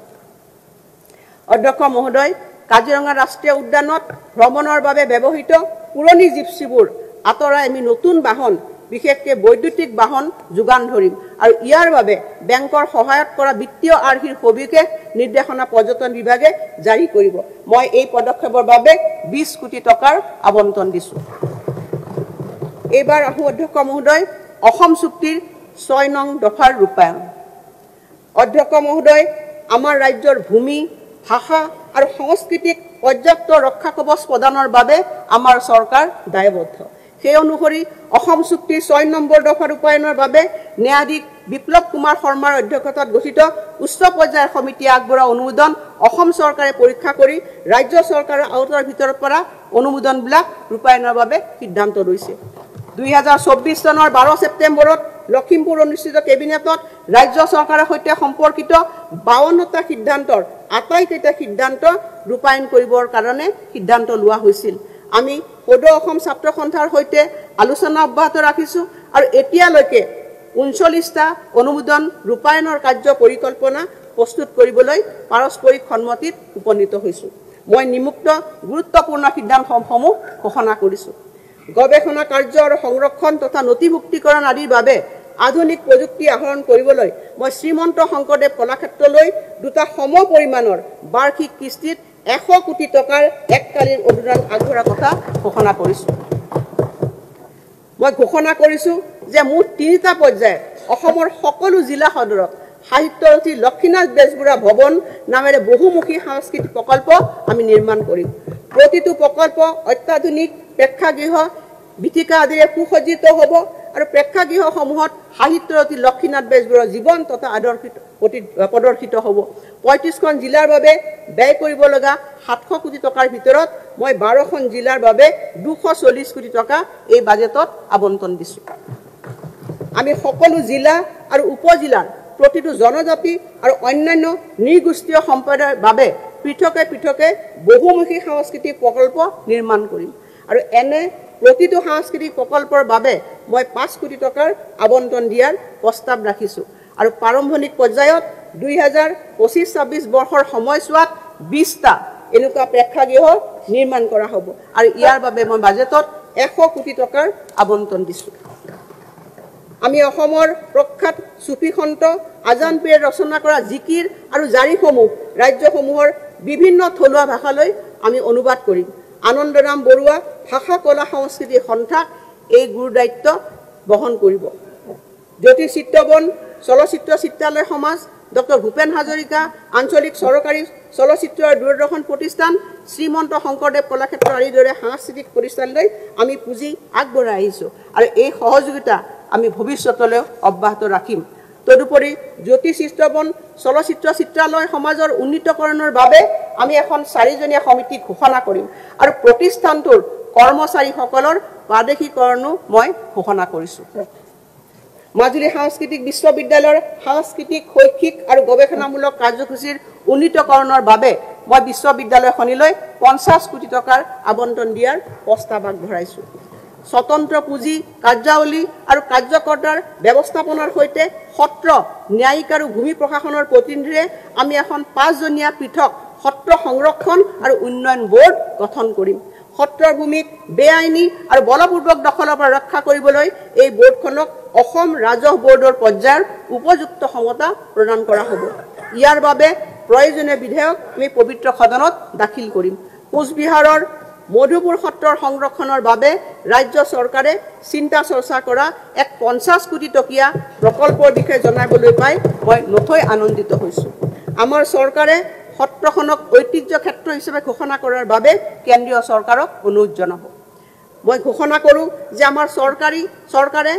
অধ্যক্ষ মহোদয়, কাজিৰঙা ৰাষ্ট্ৰীয় উদ্যানত ভ্ৰমণৰ বাবে ব্যৱহৃত পুৰণি জিপচিবোৰ আঁতৰাই আমি নতুন বাহন, বিশেষকৈ বৈদ্যুতিক বাহন যোগান ধৰিম আৰু ইয়াৰ বাবে বেংকৰ সহায়ত কৰা বিত্তীয় আৰ্হিৰ সবিশেষ নিৰ্দেশনা পৰ্যটন বিভাগে জাৰি কৰিব। মই এই পদক্ষেপৰ বাবে ২০ কোটি টকাৰ আবণ্টন দিছোঁ। এইবাৰ আহোঁ অধ্যক্ষ মহোদয়, অসম চুক্তিৰ ৬ নং দফাৰ ৰূপায়ণ। অধ্যক্ষ মহোদয়, আমাৰ ৰাজ্যৰ ভূমি, ভাষা আৰু সংস্কৃতিক পৰ্যাপ্ত ৰক্ষা কৱচ প্ৰদানৰ বাবে আমাৰ চৰকাৰ দায়বদ্ধ। সেই অনুসৰি অসম চুক্তিৰ ৬ নম্বৰ দফা ৰূপায়ণৰ বাবে ন্যায়াধীশ বিপ্লৱ কুমাৰ শৰ্মাৰ অধ্যক্ষতাত গঠিত উচ্চ পৰ্যায়ৰ সমিতিয়ে আগবঢ়োৱা অনুমোদন অসম চৰকাৰে পৰীক্ষা কৰি ৰাজ্য চৰকাৰৰ আওতাৰ ভিতৰৰ পৰা অনুমোদনবিলাক ৰূপায়ণৰ বাবে সিদ্ধান্ত লৈছে। ২০২৪ চনৰ ১২ ছেপ্টেম্বৰত লখিমপুৰ অনুষ্ঠিত কেবিনেটত ৰাজ্য চৰকাৰৰ সৈতে সম্পৰ্কিত ৫২টা সিদ্ধান্তৰ আটাইকেইটা সিদ্ধান্ত ৰূপায়ণ কৰিবৰ কাৰণে সিদ্ধান্ত লোৱা হৈছিল। আমি সদৌ অসম ছাত্ৰ সন্থাৰ সৈতে আলোচনা অব্যাহত ৰাখিছোঁ আৰু এতিয়ালৈকে ৩৯টা অনুমোদন ৰূপায়ণৰ কাৰ্য পৰিকল্পনা প্ৰস্তুত কৰিবলৈ পাৰস্পৰিক সন্মতিত উপনীত হৈছোঁ। মই নিম্নোক্ত গুৰুত্বপূৰ্ণ সিদ্ধান্তসমূহ ঘোষণা কৰিছোঁ। গৱেষণা কাৰ্য আৰু সংৰক্ষণ তথা নথিভুক্তিকৰণ আদিৰ বাবে আধুনিক প্ৰযুক্তি আহৰণ কৰিবলৈ মই শ্ৰীমন্ত শংকৰদেৱ কলাক্ষেত্ৰলৈ ২টা সম পৰিমাণৰ বাৰ্ষিক কিস্তিত ১০০ কোটি টকাৰ এককালীন অনুদান আগবঢ়োৱাৰ কথা ঘোষণা কৰিছোঁ। মই ঘোষণা কৰিছোঁ যে মুঠ ৩টা পৰ্যায়ত অসমৰ সকলো জিলা সদৰত সাহিত্যৰথী লক্ষ্মীনাথ বেজবৰুৱা ভৱন নামেৰে বহুমুখী সাংস্কৃতিক প্ৰকল্প আমি নিৰ্মাণ কৰিম। প্ৰতিটো প্ৰকল্প অত্যাধুনিক প্ৰেক্ষাগৃহ, বীথিকা আদিৰে সুসজ্জিত হ'ব আৰু প্ৰেক্ষাগৃহসমূহত সাহিত্যৰথী লক্ষ্মীনাথ বেজবৰুৱাৰ জীৱন তথা প্ৰদৰ্শিত হ'ব। ৩৫খন জিলাৰ বাবে ব্যয় কৰিব লগা ৭০০ কোটি টকাৰ ভিতৰত মই ১২খন জিলাৰ বাবে ২৪০ কোটি টকা এই বাজেটত আবণ্টন দিছোঁ। আমি সকলো জিলা আৰু উপজিলাৰ প্ৰতিটো জনজাতি আৰু অন্যান্য নৃগোষ্ঠীয় সম্প্ৰদায়ৰ বাবে পৃথকে পৃথকে বহুমুখী সাংস্কৃতিক প্ৰকল্প নিৰ্মাণ কৰিম আৰু এনে প্ৰতিটো সাংস্কৃতিক প্ৰকল্পৰ বাবে মই 5 কোটি টকাৰ আবণ্টন দিয়াৰ প্ৰস্তাৱ ৰাখিছোঁ আৰু প্ৰাৰম্ভিক পৰ্যায়ত 2025-26 বৰ্ষৰ সময়ছোৱাত 20টা এনেকুৱা প্ৰেক্ষাগৃহ নিৰ্মাণ কৰা হ'ব আৰু ইয়াৰ বাবে মই বাজেটত 100 কোটি টকাৰ আবণ্টন দিছোঁ আমি অসমৰ প্ৰখ্যাত সুফি সন্ত আজান পীৰে ৰচনা কৰা জিকিৰ আৰু জাৰিসমূহ ৰাজ্যসমূহৰ বিভিন্ন থলুৱা ভাষালৈ আমি অনুবাদ কৰিম আনন্দৰাম বৰুৱা ভাষা কলা সংস্কৃতি সন্থাক এই গুৰু দায়িত্ব বহন কৰিব জ্যোতি চিত্ৰবন চলচ্চিত্ৰ চিত্ৰালয় সমাজ ডক্টৰ ভূপেন হাজৰিকা আঞ্চলিক চৰকাৰী চলচ্চিত্ৰ আৰু দূৰদৰ্শন প্ৰতিষ্ঠান শ্ৰীমন্ত শংকৰদেৱ কলাক্ষেত্ৰ আদিৰ দৰে সাংস্কৃতিক প্ৰতিষ্ঠানলৈ আমি পুঁজি আগবঢ়াই আহিছোঁ আৰু এই সহযোগিতা আমি ভৱিষ্যতলৈ অব্যাহত ৰাখিম তদুপৰি জ্যোতি চিত্ৰবন চলচ্চিত্ৰ চিত্ৰালয় সমাজৰ উন্নীতকৰণৰ বাবে আমি এখন 4জনীয়া সমিতি ঘোষণা কৰিম আৰু প্ৰতিষ্ঠানটোৰ কৰ্মচাৰীসকলৰ প্ৰাদেশিকৰণো মই ঘোষণা কৰিছোঁ মাজুলী সাংস্কৃতিক বিশ্ববিদ্যালয়ৰ সাংস্কৃতিক শৈক্ষিক আৰু গৱেষণামূলক কাৰ্যসূচীৰ উন্নীতকৰণৰ বাবে মই বিশ্ববিদ্যালয়খনিলৈ 50 কোটি টকাৰ আবণ্টন দিয়াৰ প্ৰস্তাৱ আগবঢ়াইছোঁ স্বতন্ত্ৰ পুঁজি কাৰ্যাৱলী আৰু কাৰ্যকৰ্তাৰ ব্যৱস্থাপনাৰ সৈতে সত্ৰ ন্যায়িক আৰু ভূমি প্ৰশাসনৰ প্ৰতিনিধিৰে আমি এখন 5জনীয়া পৃথক সত্ৰ সংৰক্ষণ আৰু উন্নয়ন বোৰ্ড গঠন কৰিম সত্ৰৰ ভূমিক বেআইনী আৰু বলপূৰ্বক দখলৰ পৰা ৰক্ষা কৰিবলৈ এই বোৰ্ডখনক অসম ৰাজহ বোৰ্ডৰ পৰ্যায়ৰ উপযুক্ত ক্ষমতা প্ৰদান কৰা হ'ব ইয়াৰ বাবে প্ৰয়োজনীয় বিধেয়ক আমি পবিত্ৰ সদনত দাখিল কৰিম কোচবিহাৰৰ মধুপুৰ সত্ৰৰ সংৰক্ষণৰ বাবে ৰাজ্য চৰকাৰে চিন্তা চৰ্চা কৰা এক 50 কোটি টকীয়া প্ৰকল্পৰ বিষয়ে জনাবলৈ পাই মই নথৈ আনন্দিত হৈছোঁ আমাৰ চৰকাৰে সত্ৰখনক ঐতিহ্য ক্ষেত্ৰ হিচাপে ঘোষণা কৰাৰ বাবে কেন্দ্ৰীয় চৰকাৰক অনুৰোধ জনাব মই ঘোষণা কৰোঁ যে আমাৰ চৰকাৰে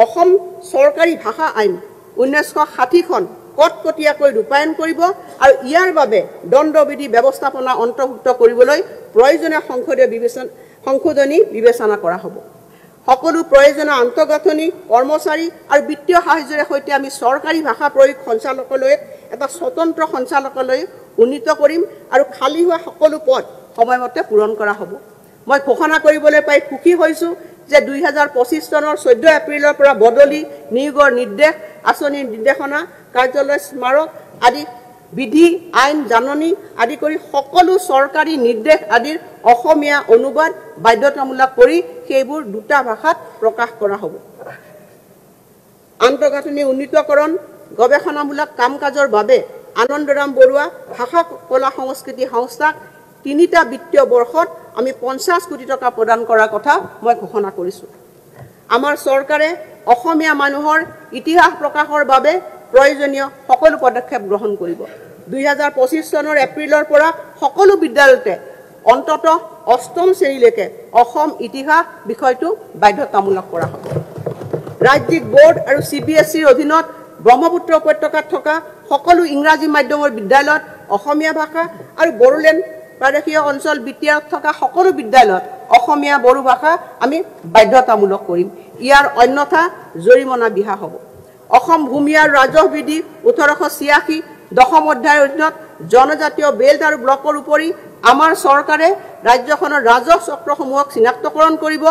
অসম চৰকাৰী ভাষা আইন 1960খন কটকটীয়াকৈ ৰূপায়ণ কৰিব আৰু ইয়াৰ বাবে দণ্ডবিধি ব্যৱস্থাপনা অন্তৰ্ভুক্ত কৰিবলৈ প্ৰয়োজনীয় সংশোধনী বিবেচনা কৰা হ'ব সকলো প্ৰয়োজনীয় আন্তঃগাঁথনি কৰ্মচাৰী আৰু বিত্তীয় সাহায্যৰ সৈতে আমি চৰকাৰী ভাষা প্ৰয়োগ সঞ্চালকালয়ক এটা স্বতন্ত্ৰ সঞ্চালকালয় উন্নীত কৰিম আৰু খালী হোৱা সকলো পদ সময়মতে পূৰণ কৰা হ'ব মই ঘোষণা কৰিবলৈ পাই সুখী হৈছোঁ যে 2025 চনৰ 14 এপ্ৰিলৰ পৰা বদলি নিয়োগৰ নিৰ্দেশ আঁচনিৰ নিৰ্দেশনা কাৰ্যালয় স্মাৰক আদি বিধি আইন জাননী আদি কৰি সকলো চৰকাৰী নিৰ্দেশ আদিৰ অসমীয়া অনুবাদ বাধ্যতামূলক কৰি সেইবোৰ দুটা ভাষাত প্ৰকাশ কৰা হ'ব আন্তঃগাঁথনি উন্নীতকৰণ গৱেষণামূলক কাম-কাজৰ বাবে আনন্দৰাম বৰুৱা ভাষা কলা সংস্কৃতি সংস্থাক 3টা বিত্তীয় বৰ্ষত আমি 50 কোটি টকা প্ৰদান কৰাৰ কথা মই ঘোষণা কৰিছোঁ আমাৰ চৰকাৰে অসমীয়া মানুহৰ ইতিহাস প্ৰকাশৰ বাবে প্ৰয়োজনীয় সকলো পদক্ষেপ গ্ৰহণ কৰিব 2025 চনৰ এপ্ৰিলৰ পৰা সকলো বিদ্যালয়তে অন্ততঃ 8ম শ্ৰেণীলৈকে অসম ইতিহাস বিষয়টো বাধ্যতামূলক কৰা হ'ব ৰাজ্যিক বোৰ্ড আৰু CBSEৰ অধীনত ব্ৰহ্মপুত্ৰ উপত্যকাত থকা সকলো ইংৰাজী মাধ্যমৰ বিদ্যালয়ত অসমীয়া ভাষা আৰু বড়োলেণ্ড প্ৰাদেশীয় অঞ্চল বিটিআৰত থকা সকলো বিদ্যালয়ত অসমীয়া বড়ো ভাষা আমি বাধ্যতামূলক কৰিম ইয়াৰ অন্যথা জৰিমনা বিহা হ'ব অসম ভূমি আৰু ৰাজহ বিধি 1886 দশম অধ্যায়ৰ অধীনত জনজাতীয় বেল্ট আৰু ব্লকৰ উপৰি আমাৰ চৰকাৰে ৰাজ্যখনৰ ৰাজহ চক্ৰসমূহক চিনাক্তকৰণ কৰিব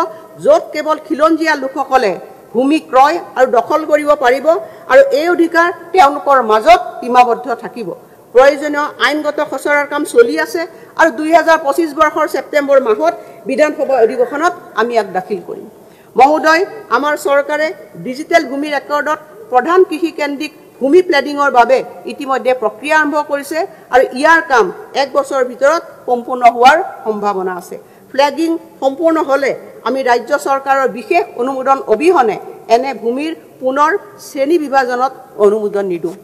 য'ত কেৱল খিলঞ্জীয়া লোকসকলে ভূমি ক্ৰয় আৰু দখল কৰিব পাৰিব আৰু এই অধিকাৰ তেওঁলোকৰ মাজত সীমাবদ্ধ থাকিব প্ৰয়োজনীয় আইনগত খচৰাৰ কাম চলি আছে আৰু 2025 বৰ্ষৰ ছেপ্টেম্বৰ মাহত বিধানসভা অধিৱেশনত আমি ইয়াক দাখিল কৰিম মহোদয় আমাৰ চৰকাৰে ডিজিটেল ভূমি ৰেকৰ্ডত প্ৰধান কৃষি কেন্দ্ৰিক ভূমি প্লেডিঙৰ বাবে ইতিমধ্যে প্ৰক্ৰিয়া আৰম্ভ কৰিছে আৰু ইয়াৰ কাম 1 বছৰৰ ভিতৰত সম্পূৰ্ণ হোৱাৰ সম্ভাৱনা আছে ফ্লেগিং সম্পূৰ্ণ হ'লে আমি ৰাজ্য চৰকাৰৰ বিশেষ অনুমোদন অবিহনে এনে ভূমিৰ পুনৰ শ্ৰেণী বিভাজনত অনুমোদন নিদিওঁ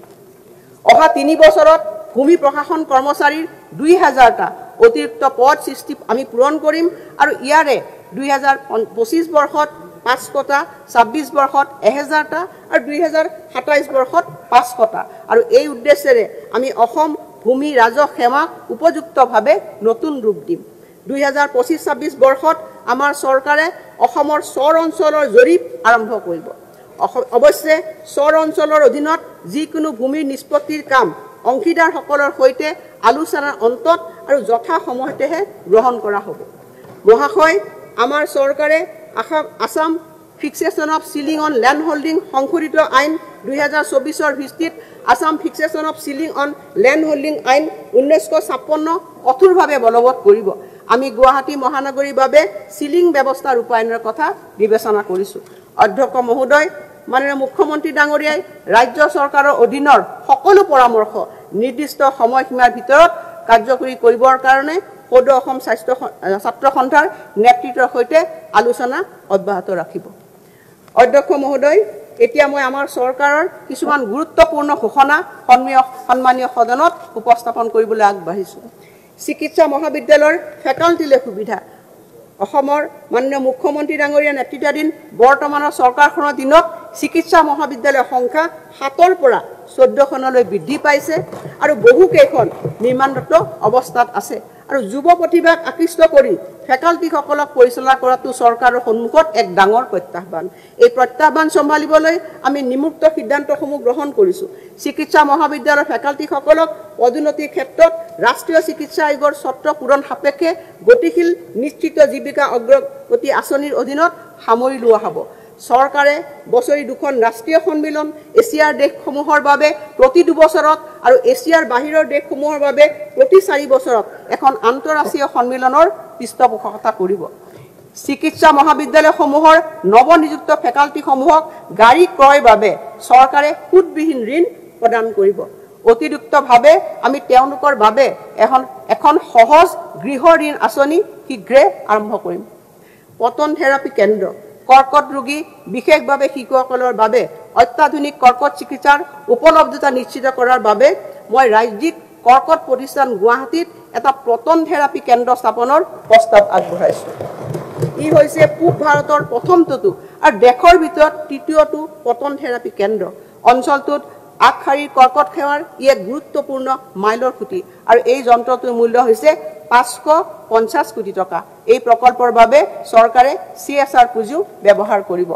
অহা 3 বছৰত ভূমি প্ৰশাসন কৰ্মচাৰীৰ 2000টা অতিৰিক্ত পদ সৃষ্টি আমি পূৰণ কৰিম আৰু ইয়াৰে 2025 বৰ্ষত 500টা 26 বৰ্ষত 1000টা আৰু 2027 বৰ্ষত 500টা আৰু এই উদ্দেশ্যেৰে আমি অসম ভূমি ৰাজহ সেৱাক উপযুক্তভাৱে নতুন ৰূপ দিম 2025-26 বৰ্ষত আমাৰ চৰকাৰে অসমৰ চৰ অঞ্চলৰ জৰীপ আৰম্ভ কৰিব অৱশ্যে চৰ অঞ্চলৰ অধীনত যিকোনো ভূমিৰ নিষ্পত্তিৰ কাম অংশীদাৰসকলৰ সৈতে আলোচনাৰ অন্তত আৰু যথা সময়তেহে গ্ৰহণ কৰা হ'ব। মহাশয়, আমাৰ চৰকাৰে Assam fixation of ceiling on land holding সংশোধিত আইন 2024 ভিত্তিত Assam fixation of ceiling on land holding আইন 1956 কঠোৰভাৱে বলবৎ কৰিব। আমি গুৱাহাটী মহানগৰীৰ বাবে চিলিং ব্যৱস্থা ৰূপায়ণৰ কথা বিবেচনা কৰিছোঁ। অধ্যক্ষ মহোদয়, মাননীয় মুখ্যমন্ত্ৰী ডাঙৰীয়াই ৰাজ্য চৰকাৰৰ অধীনৰ সকলো পৰামৰ্শ নিৰ্দিষ্ট সময়সীমাৰ ভিতৰত কাৰ্যকৰী কৰিবৰ কাৰণে সদৌ অসম ছাত্ৰ সন্থাৰ নেতৃত্বৰ সৈতে আলোচনা অব্যাহত ৰাখিব। অধ্যক্ষ মহোদয়, এতিয়া মই আমাৰ চৰকাৰৰ কিছুমান গুৰুত্বপূৰ্ণ ঘোষণা সন্মানীয় সদনত উপস্থাপন কৰিবলৈ আগবাঢ়িছোঁ। চিকিৎসা মহাবিদ্যালয়ৰ ফেকাল্টিলৈ সুবিধা। অসমৰ মাননীয় মুখ্যমন্ত্ৰী ডাঙৰীয়া নেতৃত্বাধীন বৰ্তমানৰ চৰকাৰখনৰ দিনত চিকিৎসা মহাবিদ্যালয়ৰ সংখ্যা 7ৰ পৰা 14খনলৈ বৃদ্ধি পাইছে আৰু বহুকেইখন নিৰ্মাণৰত অৱস্থাত আছে। আৰু যুৱ প্ৰতিভাক আকৃষ্ট কৰি ফেকাল্টিসকলক পৰিচালনা কৰাটো চৰকাৰৰ সন্মুখত এক ডাঙৰ প্ৰত্যাহ্বান। এই প্ৰত্যাহ্বান চম্ভালিবলৈ আমি নিমুক্ত সিদ্ধান্তসমূহ গ্ৰহণ কৰিছোঁ। চিকিৎসা মহাবিদ্যালয়ৰ ফেকাল্টিসকলক পদোন্নতিৰ ক্ষেত্ৰত ৰাষ্ট্ৰীয় চিকিৎসা আয়োগৰ চৰ্ত পূৰণ সাপেক্ষে গতিশীল নিশ্চিত জীৱিকা অগ্ৰগতি আঁচনিৰ অধীনত সামৰি লোৱা হ'ব। চৰকাৰে বছৰি 2খন ৰাষ্ট্ৰীয় সন্মিলন, এছিয়াৰ দেশসমূহৰ বাবে প্ৰতি 2 বছৰত আৰু এছিয়াৰ বাহিৰৰ দেশসমূহৰ বাবে প্ৰতি 4 বছৰত এখন আন্তঃৰাষ্ট্ৰীয় সন্মিলনৰ পৃষ্ঠপোষকতা কৰিব। চিকিৎসা মহাবিদ্যালয়সমূহৰ নৱনিযুক্ত ফেকাল্টিসমূহক গাড়ী ক্ৰয়ৰ বাবে চৰকাৰে সুদবিহীন ঋণ প্ৰদান কৰিব। অতিৰিক্তভাৱে আমি তেওঁলোকৰ বাবে এখন সহজ গৃহ ঋণ আঁচনি শীঘ্ৰে আৰম্ভ কৰিম। পতন থেৰাপি কেন্দ্ৰ, কৰ্কট ৰোগী, বিশেষভাৱে শিশুসকলৰ বাবে অত্যাধুনিক কৰ্কট চিকিৎসাৰ উপলব্ধতা নিশ্চিত কৰাৰ বাবে মই ৰাজ্যিক কৰ্কট প্ৰতিষ্ঠান গুৱাহাটীত এটা পতন থেৰাপি কেন্দ্ৰ স্থাপনৰ প্ৰস্তাৱ আগবঢ়াইছোঁ। ই হৈছে পূব ভাৰতৰ প্ৰথমটো আৰু দেশৰ ভিতৰত তৃতীয়টো পতন থেৰাপি কেন্দ্ৰ। অঞ্চলটোত আগশাৰীৰ কৰ্কট সেৱাৰ ই এক গুৰুত্বপূৰ্ণ মাইলৰ খুঁটি আৰু এই যন্ত্ৰটোৰ মূল্য হৈছে 550 কোটি টকা। এই প্ৰকল্পৰ বাবে চৰকাৰে CSR পুঁজিও ব্যৱহাৰ কৰিব।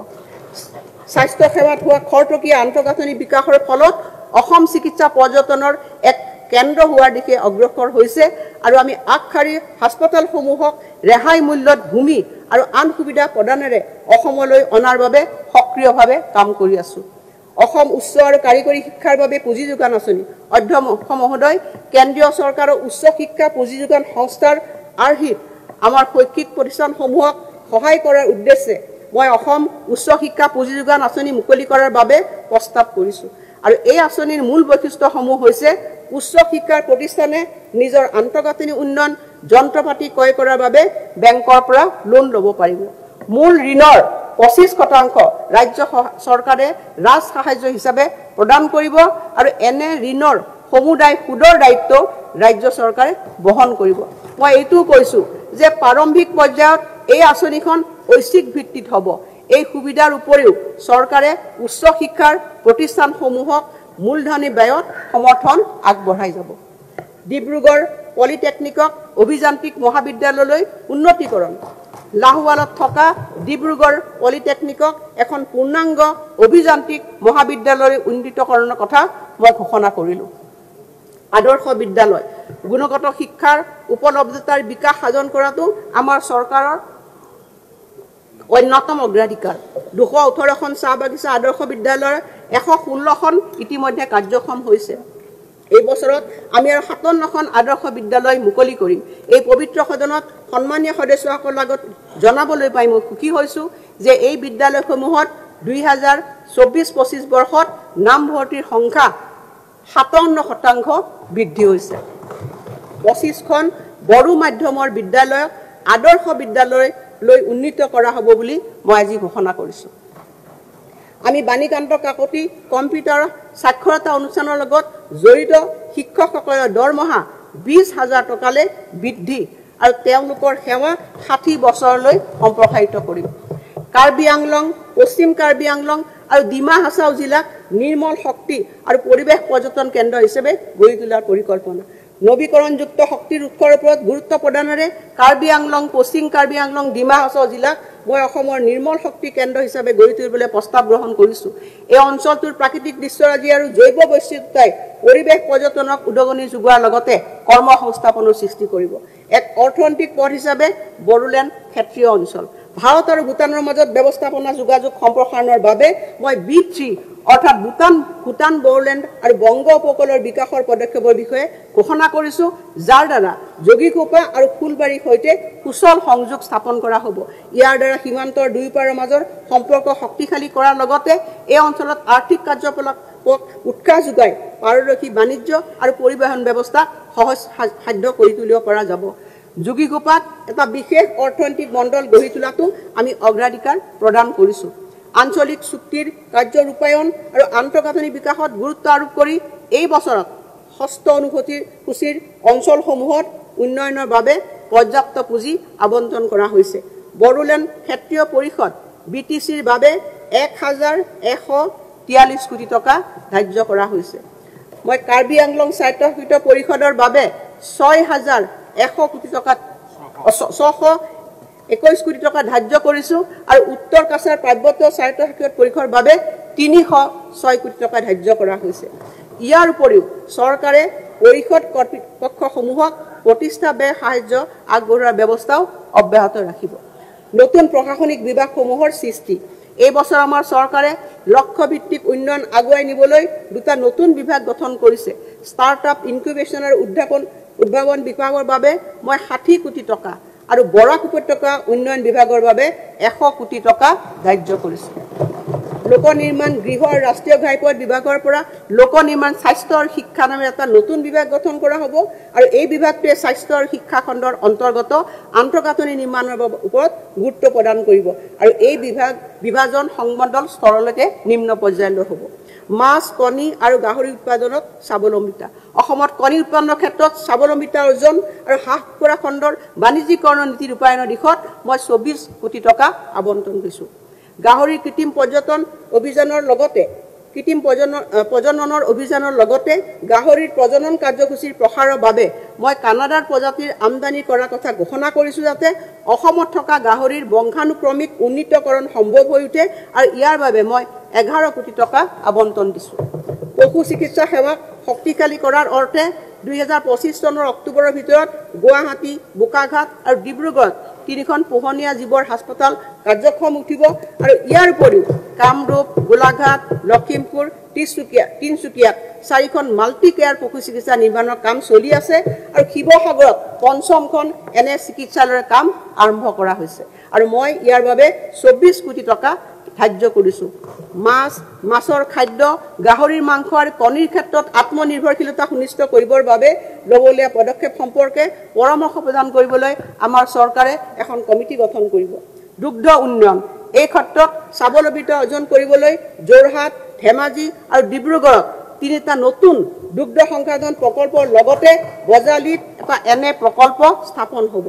স্বাস্থ্য সেৱাত হোৱা খৰতকীয়া আন্তঃগাঁথনি বিকাশৰ ফলত অসম চিকিৎসা পৰ্যটনৰ এক কেন্দ্ৰ হোৱাৰ দিশে অগ্ৰসৰ হৈছে আৰু আমি আগশাৰীৰ হাস্পতালসমূহক ৰেহাই মূল্যত ভূমি আৰু আন সুবিধা প্ৰদানেৰে অসমলৈ অনাৰ বাবে সক্ৰিয়ভাৱে কাম কৰি আছোঁ। অসম উচ্চ আৰু কাৰিকৰী শিক্ষাৰ বাবে পুঁজি যোগান আঁচনি। অধ্যক্ষ মহোদয়, কেন্দ্ৰীয় চৰকাৰৰ উচ্চ শিক্ষা পুঁজি যোগান সংস্থাৰ আৰ্হিত আমাৰ শৈক্ষিক প্ৰতিষ্ঠানসমূহক সহায় কৰাৰ উদ্দেশ্যে মই অসম উচ্চ শিক্ষা পুঁজি যোগান আঁচনি মুকলি কৰাৰ বাবে প্ৰস্তাৱ কৰিছোঁ। আৰু এই আঁচনিৰ মূল বৈশিষ্ট্যসমূহ হৈছে উচ্চ শিক্ষাৰ প্ৰতিষ্ঠানে নিজৰ আন্তঃগাঁথনি উন্নয়ন যন্ত্ৰপাতি ক্ৰয় কৰাৰ বাবে বেংকৰ পৰা লোন ল'ব পাৰিব। মূল ঋণৰ 25% ৰাজ্য চৰকাৰে ৰাজ সাহায্য হিচাপে প্ৰদান কৰিব আৰু এনে ঋণৰ সমুদায় সুদৰ দায়িত্ব ৰাজ্য চৰকাৰে বহন কৰিব। মই এইটোও কৈছোঁ যে প্ৰাৰম্ভিক পৰ্যায়ত এই আঁচনিখন ঐচ্ছিক ভিত্তিত হ'ব। এই সুবিধাৰ উপৰিও চৰকাৰে উচ্চ শিক্ষাৰ প্ৰতিষ্ঠানসমূহক মূলধনী ব্যয়ত সমৰ্থন আগবঢ়াই যাব। ডিব্ৰুগড় পলিটেকনিকক অভিযান্ত্ৰিক মহাবিদ্যালয়লৈ উন্নতিকৰণ। লাহোৱালত থকা ডিব্ৰুগড় পলিটেকনিকক এখন পূৰ্ণাংগ অভিযান্ত্ৰিক মহাবিদ্যালয়লৈ উন্নীতকৰণৰ কথা মই ঘোষণা কৰিলোঁ। আদৰ্শ বিদ্যালয়, গুণগত শিক্ষাৰ উপলব্ধতাৰ বিকাশ সাধন কৰাটো আমাৰ চৰকাৰৰ অন্যতম অগ্ৰাধিকাৰ। 218খন চাহ বাগিচা আদৰ্শ বিদ্যালয়ৰ 116খন ইতিমধ্যে কাৰ্যক্ষম হৈছে। এই বছৰত আমি আৰু 57খন আদৰ্শ বিদ্যালয় মুকলি কৰিম। এই পবিত্ৰ সদনত সন্মানীয় সদস্যসকলৰ আগত জনাবলৈ পাই মই সুখী হৈছোঁ যে এই বিদ্যালয়সমূহত 2024-25 বৰ্ষত নামভৰ্তিৰ সংখ্যা 57% বৃদ্ধি হৈছে। 25খন বড়ো মাধ্যমৰ বিদ্যালয়ক আদৰ্শ বিদ্যালয়লৈ উন্নীত কৰা হ'ব বুলি মই আজি ঘোষণা কৰিছোঁ। আমি বাণীকান্ত কাকতি কম্পিউটাৰ সাক্ষৰতা অনুষ্ঠানৰ লগত জড়িত শিক্ষকসকলৰ দৰমহা 20,000 টকালৈ বৃদ্ধি আৰু তেওঁলোকৰ সেৱা 60 বছৰলৈ সম্প্ৰসাৰিত কৰিম। কাৰ্বি আংলং, পশ্চিম কাৰ্বি আংলং আৰু ডিমা হাছাও জিলাক নিৰ্মল শক্তি আৰু পৰিৱেশ পৰ্যটন কেন্দ্ৰ হিচাপে গঢ়ি তোলাৰ পৰিকল্পনা। নৱীকৰণযুক্ত শক্তিৰ উৎসৰ ওপৰত গুৰুত্ব প্ৰদানেৰে কাৰ্বি আংলং, পশ্চিম কাৰ্বি আংলং, ডিমা হাছাও জিলাক মই অসমৰ নিৰ্মল শক্তি কেন্দ্ৰ হিচাপে গঢ়ি তুলিবলৈ প্ৰস্তাৱ গ্ৰহণ কৰিছোঁ। এই অঞ্চলটোৰ প্ৰাকৃতিক দৃশ্যৰাজি আৰু জৈৱ বৈচিত্ৰ্যই পৰিৱেশ পৰ্যটনক উদগনি যোগোৱাৰ লগতে কৰ্মসংস্থাপনৰ সৃষ্টি কৰিব। এক অৰ্থনৈতিক পথ হিচাপে বড়োলেণ্ড ক্ষেত্ৰীয় অঞ্চল ভাৰত আৰু ভূটানৰ মাজত ব্যৱস্থাপনা যোগাযোগ সম্প্ৰসাৰণৰ বাবে মই B3 অৰ্থাৎ ভূটান বড়োলেণ্ড আৰু বংগ উপকূলৰ বিকাশৰ পদক্ষেপৰ বিষয়ে ঘোষণা কৰিছোঁ, যাৰ দ্বাৰা যোগীঘোপা আৰু ফুলবাৰীৰ সৈতে সুচল সংযোগ স্থাপন কৰা হ'ব। ইয়াৰ দ্বাৰা সীমান্তৰ দুয়োপাৰৰ মাজৰ সম্পৰ্ক শক্তিশালী কৰাৰ লগতে এই অঞ্চলত আৰ্থিক কাৰ্যকলাপক উৎসাহ যোগাই পাৰদৰ্শী বাণিজ্য আৰু পৰিবহণ ব্যৱস্থা সহজসাধ্য কৰি তুলিব পৰা যাব। যোগীঘোপাত এটা বিশেষ অৰ্থনৈতিক মণ্ডল গঢ়ি তোলাটো আমি অগ্ৰাধিকাৰ প্ৰদান কৰিছোঁ। আঞ্চলিক চুক্তিৰ কাৰ্য ৰূপায়ণ আৰু আন্তঃগাঁথনি বিকাশত গুৰুত্ব আৰোপ কৰি এই বছৰত 6ষ্ঠ অনুসূচীৰ অঞ্চলসমূহত উন্নয়নৰ বাবে পৰ্যাপ্ত পুঁজি আবণ্টন কৰা হৈছে। বড়োলেণ্ড ক্ষেত্ৰীয় পৰিষদ BTCৰ বাবে 1,143 কোটি টকা ধাৰ্য কৰা হৈছে। মই কাৰ্বি আংলং স্বায়ত্তশাসিত পৰিষদৰ বাবে 6,100 কোটি টকা 621 কোটি টকা ধাৰ্য কৰিছোঁ আৰু উত্তৰ কাছাৰ পাৰ্বত্য স্বায়ত্তশাসিত পৰিষদৰ বাবে 306 কোটি টকা ধাৰ্য কৰা হৈছে। ইয়াৰ উপৰিও চৰকাৰে পৰিষদ কৰ্তৃপক্ষসমূহক প্ৰতিষ্ঠা ব্যয় সাহায্য আগবঢ়োৱাৰ ব্যৱস্থাও অব্যাহত ৰাখিব। নতুন প্ৰশাসনিক বিভাগসমূহৰ সৃষ্টি এই বছৰ আমাৰ চৰকাৰে লক্ষ্যভিত্তিক উন্নয়ন আগুৱাই নিবলৈ দুটা নতুন বিভাগ গঠন কৰিছে। ষ্টাৰ্টআপ ইনকিউবেশ্যন আৰু উদ্ভাৱন বিভাগৰ বাবে মই 60 কোটি টকা আৰু বৰাক উপত্যকা উন্নয়ন বিভাগৰ বাবে 100 কোটি টকা ধাৰ্য কৰিছোঁ। লোক নিৰ্মাণ গৃহ আৰু ৰাষ্ট্ৰীয় ঘাইপথ বিভাগৰ পৰা লোক নিৰ্মাণ স্বাস্থ্য আৰু শিক্ষা নামে এটা নতুন বিভাগ গঠন কৰা হ'ব আৰু এই বিভাগটোৱে স্বাস্থ্য আৰু শিক্ষা খণ্ডৰ অন্তৰ্গত আন্তঃগাঁথনি নিৰ্মাণৰ ওপৰত গুৰুত্ব প্ৰদান কৰিব আৰু এই বিভাজন সংমণ্ডল স্তৰলৈকে নিম্ন পৰ্যায়লৈ হ'ব। মাছ, কণী আৰু গাহৰি উৎপাদনত স্বাৱলম্বিতা অসমত কণী উৎপাদনৰ ক্ষেত্ৰত স্বাৱলম্বিতা অৰ্জন আৰু হাঁহ কুকুৰা খণ্ডৰ বাণিজ্যিকৰণ নীতি ৰূপায়ণৰ দিশত মই 24 কোটি টকা আবণ্টন কৰিছোঁ। গাহৰিৰ কৃত্ৰিম প্ৰজননৰ অভিযানৰ লগতে গাহৰিৰ প্ৰজনন কাৰ্যসূচীৰ প্ৰসাৰৰ বাবে মই কানাডাৰ প্ৰজাতিৰ আমদানি কৰাৰ কথা ঘোষণা কৰিছোঁ, যাতে অসমত থকা গাহৰিৰ বংশানুক্ৰমিক উন্নীতকৰণ সম্ভৱ হৈ উঠে আৰু ইয়াৰ বাবে মই 11 কোটি টকা আবণ্টন দিছোঁ। পশু চিকিৎসা সেৱাক শক্তিশালী কৰাৰ অৰ্থে 2025 চনৰ অক্টোবৰৰ ভিতৰত গুৱাহাটী, বোকাঘাট আৰু ডিব্ৰুগড়ত 3খন পোহনীয়া জীৱৰ হাস্পতাল কাৰ্যক্ষম উঠিব আৰু ইয়াৰ উপৰিও কামৰূপ, গোলাঘাট, লখিমপুৰ, তিনিচুকীয়াত 4খন মাল্টি কেয়াৰ পশু চিকিৎসা নিৰ্মাণৰ কাম চলি আছে আৰু শিৱসাগৰত 5খন এনে চিকিৎসালয়ৰ কাম আৰম্ভ কৰা হৈছে আৰু মই ইয়াৰ বাবে 24 কোটি টকা ধাৰ্য কৰিছোঁ। মাছৰ খাদ্য, গাহৰিৰ মাংস আৰু কণীৰ ক্ষেত্ৰত আত্মনিৰ্ভৰশীলতা সুনিশ্চিত কৰিবৰ বাবে ল'বলগীয়া পদক্ষেপ সম্পৰ্কে পৰামৰ্শ প্ৰদান কৰিবলৈ আমাৰ চৰকাৰে এখন কমিটি গঠন কৰিব। দুগ্ধ উন্নয়ন এই ক্ষেত্ৰত স্বাৱলম্বিতা অৰ্জন কৰিবলৈ যোৰহাট, ধেমাজি আৰু ডিব্ৰুগড়ত 3টা নতুন দুগ্ধ সংসাধন প্ৰকল্পৰ লগতে বজালিত এটা এনে প্ৰকল্প স্থাপন হ'ব।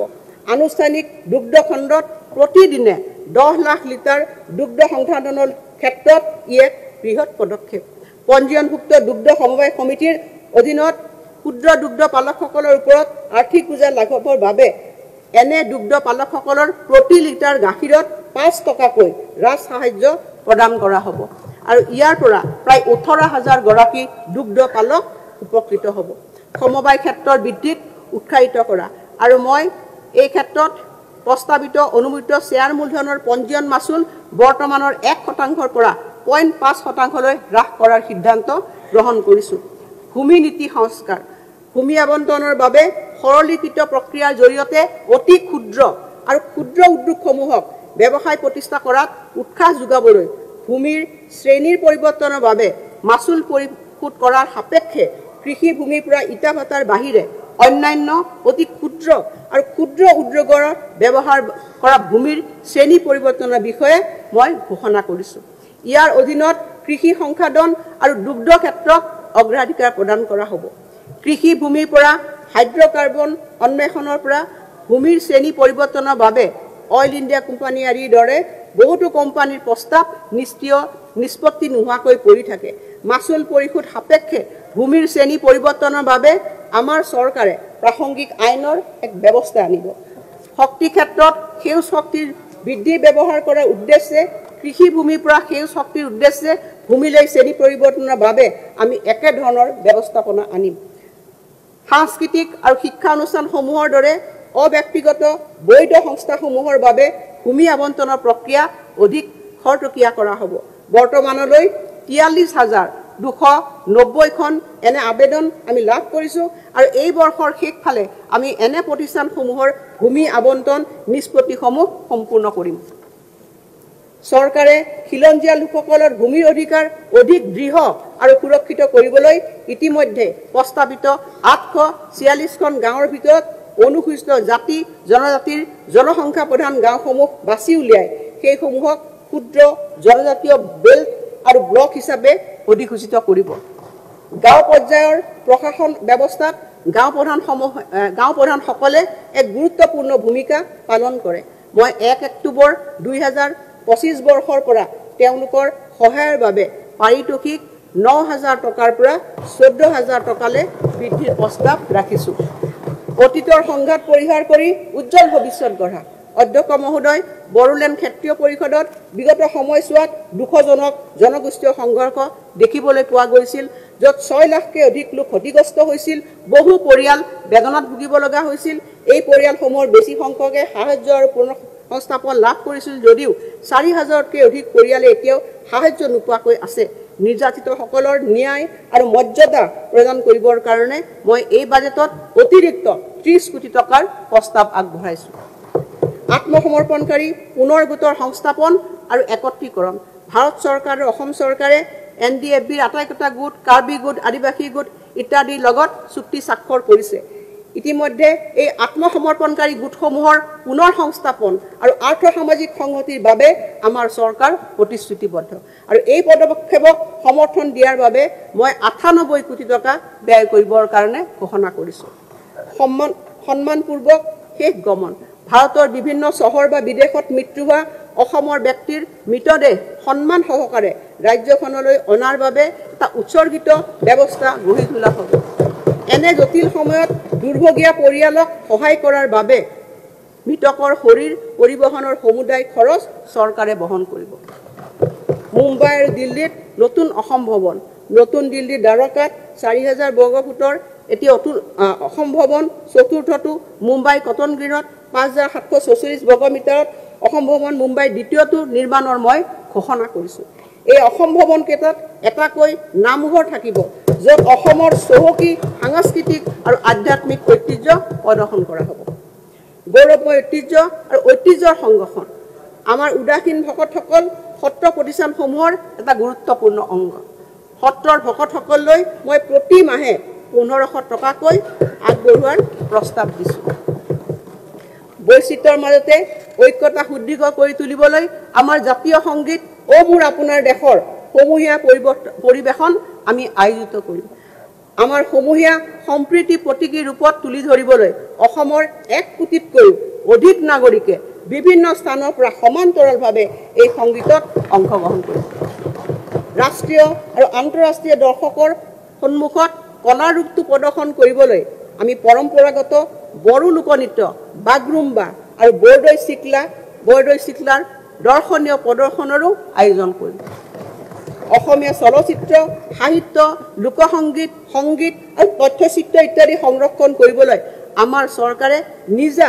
আনুষ্ঠানিক দুগ্ধ খণ্ডত প্ৰতিদিনে 10 লাখ লিটাৰ দুগ্ধ সংসাধনৰ ক্ষেত্ৰত ই এক বৃহৎ পদক্ষেপ। পঞ্জীয়নভুক্ত দুগ্ধ সমবায় সমিতিৰ অধীনত ক্ষুদ্ৰ দুগ্ধ পালকসকলৰ ওপৰত আৰ্থিক বোজা লাঘৱৰ বাবে এনে দুগ্ধ পালকসকলৰ প্ৰতি লিটাৰ গাখীৰত 5 টকাকৈ ৰাজ সাহায্য প্ৰদান কৰা হ'ব আৰু ইয়াৰ পৰা প্ৰায় 18,000 গৰাকী দুগ্ধ পালক উপকৃত হ'ব। সমবায় ক্ষেত্ৰৰ বৃদ্ধিক উৎসাহিত কৰা আৰু মই এই ক্ষেত্ৰত প্ৰস্তাৱিত অনুমোদিত শ্বেয়াৰ মূলধনৰ পঞ্জীয়ন মাচুল বৰ্তমানৰ 1% পৰা 0.5%লৈ হ্ৰাস কৰাৰ সিদ্ধান্ত গ্ৰহণ কৰিছোঁ। ভূমি নীতি সংস্কাৰ ভূমি আবণ্টনৰ বাবে সৰলীকৃত প্ৰক্ৰিয়াৰ জৰিয়তে অতি ক্ষুদ্ৰ উদ্যোগসমূহক ব্যৱসায় প্ৰতিষ্ঠা কৰাত উৎসাহ যোগাবলৈ ভূমিৰ শ্ৰেণীৰ পৰিৱৰ্তনৰ বাবে মাচুল পৰিশোধ কৰাৰ সাপেক্ষে কৃষি ভূমিৰ পৰা ইটা ভাটাৰ বাহিৰে অন্যান্য অতি ক্ষুদ্ৰ উদ্যোগৰ ব্যৱহাৰ কৰা ভূমিৰ শ্ৰেণী পৰিৱৰ্তনৰ বিষয়ে মই ঘোষণা কৰিছোঁ। ইয়াৰ অধীনত কৃষি সংসাধন আৰু দুগ্ধ ক্ষেত্ৰত অগ্ৰাধিকাৰ প্ৰদান কৰা হ'ব। কৃষি ভূমিৰ পৰা হাইড্ৰকাৰ্বন অন্বেষণৰ পৰা ভূমিৰ শ্ৰেণী পৰিৱৰ্তনৰ বাবে অইল ইণ্ডিয়া কোম্পানী আদিৰ দৰে বহুতো কোম্পানীৰ প্ৰস্তাৱ নিষ্পত্তি নোহোৱাকৈ পৰি থাকে। মাচুল পৰিশোধ সাপেক্ষে ভূমিৰ শ্ৰেণী পৰিৱৰ্তনৰ বাবে আমাৰ চৰকাৰে প্ৰাসংগিক আইনৰ এক ব্যৱস্থা আনিব। শক্তি ক্ষেত্ৰত সেউজ শক্তিৰ বৃদ্ধি ব্যৱহাৰ কৰাৰ উদ্দেশ্যে কৃষি ভূমিৰ পৰা সেউজ শক্তিৰ উদ্দেশ্যে ভূমিলৈ শ্ৰেণী পৰিৱৰ্তনৰ বাবে আমি একে ধৰণৰ ব্যৱস্থাপনা আনিম। সাংস্কৃতিক আৰু শিক্ষা অনুষ্ঠানসমূহৰ দৰে অব্যক্তিগত বৈধ সংস্থাসমূহৰ বাবে ভূমি আবণ্টনৰ প্ৰক্ৰিয়া অধিক খৰতকীয়া কৰা হ'ব। বৰ্তমানলৈ 43,290খন এনে আবেদন আমি লাভ কৰিছোঁ আৰু এই বৰ্ষৰ শেষফালে আমি এনে প্ৰতিষ্ঠানসমূহৰ ভূমি আবণ্টন নিষ্পত্তিসমূহ সম্পূৰ্ণ কৰিম। চৰকাৰে খিলঞ্জীয়া লোকসকলৰ ভূমিৰ অধিকাৰ অধিক দৃঢ় আৰু সুৰক্ষিত কৰিবলৈ ইতিমধ্যে প্ৰস্তাৱিত 846খন গাঁৱৰ ভিতৰত অনুসূচিত জাতি জনজাতিৰ জনসংখ্যা প্ৰধান গাঁওসমূহ বাছি উলিয়াই সেইসমূহক ক্ষুদ্ৰ জনজাতীয় বেল্ট আৰু ব্লক হিচাপে অধিসূচিত কৰিব। গাঁও পৰ্যায়ৰ প্ৰশাসন ব্যৱস্থাত গাঁও প্ৰধানসকলে এক গুৰুত্বপূৰ্ণ ভূমিকা পালন কৰে। মই 1 অক্টোবৰ 2025 বৰ্ষৰ পৰা তেওঁলোকৰ সহায়ৰ বাবে পাৰিতোষিক 9,000 টকাৰ পৰা 14,000 টকালৈ বৃদ্ধিৰ প্ৰস্তাৱ ৰাখিছোঁ। অতীতৰ সংঘাত পৰিহাৰ কৰি উজ্জ্বল ভৱিষ্যত গঢ়া। অধ্যক্ষ মহোদয়, বড়োলেণ্ড ক্ষেত্ৰীয় পৰিষদত বিগত সময়ছোৱাত দুখজনক জনগোষ্ঠীয় সংঘৰ্ষ দেখিবলৈ পোৱা গৈছিল, য'ত 6 লাখকৈ অধিক লোক ক্ষতিগ্ৰস্ত হৈছিল, বহু পৰিয়াল বেদনাত ভুগিব লগা হৈছিল। এই পৰিয়ালসমূহৰ বেছি সংখ্যকে সাহায্য আৰু পুনঃসংস্থাপন লাভ কৰিছিল যদিও 4,000তকৈ অধিক পৰিয়ালে এতিয়াও সাহায্য নোপোৱাকৈ আছে। নিৰ্যাতিতসকলৰ ন্যায় আৰু মৰ্যাদা প্ৰদান কৰিবৰ কাৰণে মই এই বাজেটত অতিৰিক্ত 30 কোটি টকাৰ প্ৰস্তাৱ আগবঢ়াইছোঁ। আত্মসমৰ্পণকাৰী পুনৰ গোটৰ সংস্থাপন আৰু একত্ৰীকৰণ। ভাৰত চৰকাৰ আৰু অসম চৰকাৰে NDFBৰ আটাইকেইটা গোট, কাৰ্বি গোট, আদিবাসী গোট ইত্যাদিৰ লগত চুক্তি স্বাক্ষৰ কৰিছে। ইতিমধ্যে এই আত্মসমৰ্পণকাৰী গোটসমূহৰ পুনৰ সংস্থাপন আৰু আৰ্থ-সামাজিক সংহতিৰ বাবে আমাৰ চৰকাৰ প্ৰতিশ্ৰুতিবদ্ধ আৰু এই পদক্ষেপক সমৰ্থন দিয়াৰ বাবে মই 98 কোটি টকা ব্যয় কৰিবৰ কাৰণে ঘোষণা কৰিছোঁ। সন্মানপূৰ্বক শেষ গমন। ভাৰতৰ বিভিন্ন চহৰ বা বিদেশত মৃত্যু হোৱা অসমৰ ব্যক্তিৰ মৃতদেহ সন্মান সহকাৰে ৰাজ্যখনলৈ অনাৰ বাবে এটা উৎসৰ্গিত ব্যৱস্থা গঢ়ি তোলা হ'ব। এনে জটিল সময়ত দুৰ্ভগীয়া পৰিয়ালক সহায় কৰাৰ বাবে মৃতকৰ শৰীৰ পৰিবহণৰ সমুদায় খৰচ চৰকাৰে বহন কৰিব। মুম্বাই আৰু দিল্লীত নতুন অসম ভৱন। নতুন দিল্লীৰ দ্বাৰকাত 4,000 বৰ্গফুটৰ এটি অসম ভৱন, চতুৰ্থটো মুম্বাই কটন গ্ৰীণত 5,744 বৰ্গমিটাৰত অসম ভৱন মুম্বাইৰ দ্বিতীয়টো নিৰ্মাণৰ মই ঘোষণা কৰিছোঁ। এই অসম ভৱন কেইটাত এটাকৈ নামঘৰ থাকিব, য'ত অসমৰ চহকী সাংস্কৃতিক আৰু আধ্যাত্মিক ঐতিহ্য প্ৰদৰ্শন কৰা হ'ব। গৌৰৱময় ঐতিহ্য আৰু ঐতিহ্যৰ সংৰক্ষণ। আমাৰ উদাসীন ভকতসকল সত্ৰ প্ৰতিষ্ঠানসমূহৰ এটা গুৰুত্বপূৰ্ণ অংগ। সত্ৰৰ ভকতসকললৈ মই প্ৰতি মাহে 1,500 টকাকৈ আগবঢ়োৱাৰ প্ৰস্তাৱ দিছোঁ। বৈচিত্ৰৰ মাজতে ঐক্যতা সুদৃঢ় কৰি তুলিবলৈ আমাৰ জাতীয় সংগীত অ মোৰ আপোনাৰ দেশৰ সমূহীয়া পৰিৱেশন আমি আয়োজিত কৰিম। আমাৰ সমূহীয়া সম্প্ৰীতি প্ৰতীকী ৰূপত তুলি ধৰিবলৈ অসমৰ 1 কোটিতকৈও অধিক নাগৰিকে বিভিন্ন স্থানৰ পৰা সমান্তৰালভাৱে এই সংগীতত অংশগ্ৰহণ কৰিব। ৰাষ্ট্ৰীয় আৰু আন্তঃৰাষ্ট্ৰীয় দৰ্শকৰ সন্মুখত কলাৰ ৰূপটো প্ৰদৰ্শন কৰিবলৈ আমি পৰম্পৰাগত বড়ো লোকনৃত্য বাগৰুম্বা আৰু বৰদৈ চিকলাৰ দৰ্শনীয় প্ৰদৰ্শনৰো আয়োজন কৰিম। অসমীয়া চলচ্চিত্ৰ, সাহিত্য, লোকসংগীত, সংগীত আৰু তথ্যচিত্ৰ ইত্যাদি সংৰক্ষণ কৰিবলৈ আমাৰ চৰকাৰে নিজা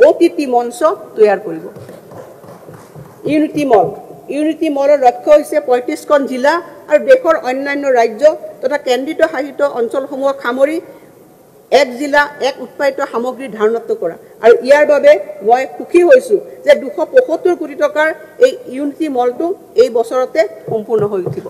OTT মঞ্চ তৈয়াৰ কৰিব। ইউনিটি মলৰ লক্ষ্য হৈছে 35খন জিলা আৰু দেশৰ অন্যান্য ৰাজ্য তথা কেন্দ্ৰীয় শাসিত অঞ্চলসমূহক সামৰি 1 জিলা 1 উৎপাদিত সামগ্ৰী ধাৰণাত্ব কৰা আৰু ইয়াৰ বাবে মই সুখী হৈছোঁ যে 275 কোটি টকাৰ এই ইউনিটি মলটো এই বছৰতে সম্পূৰ্ণ হৈ উঠিব।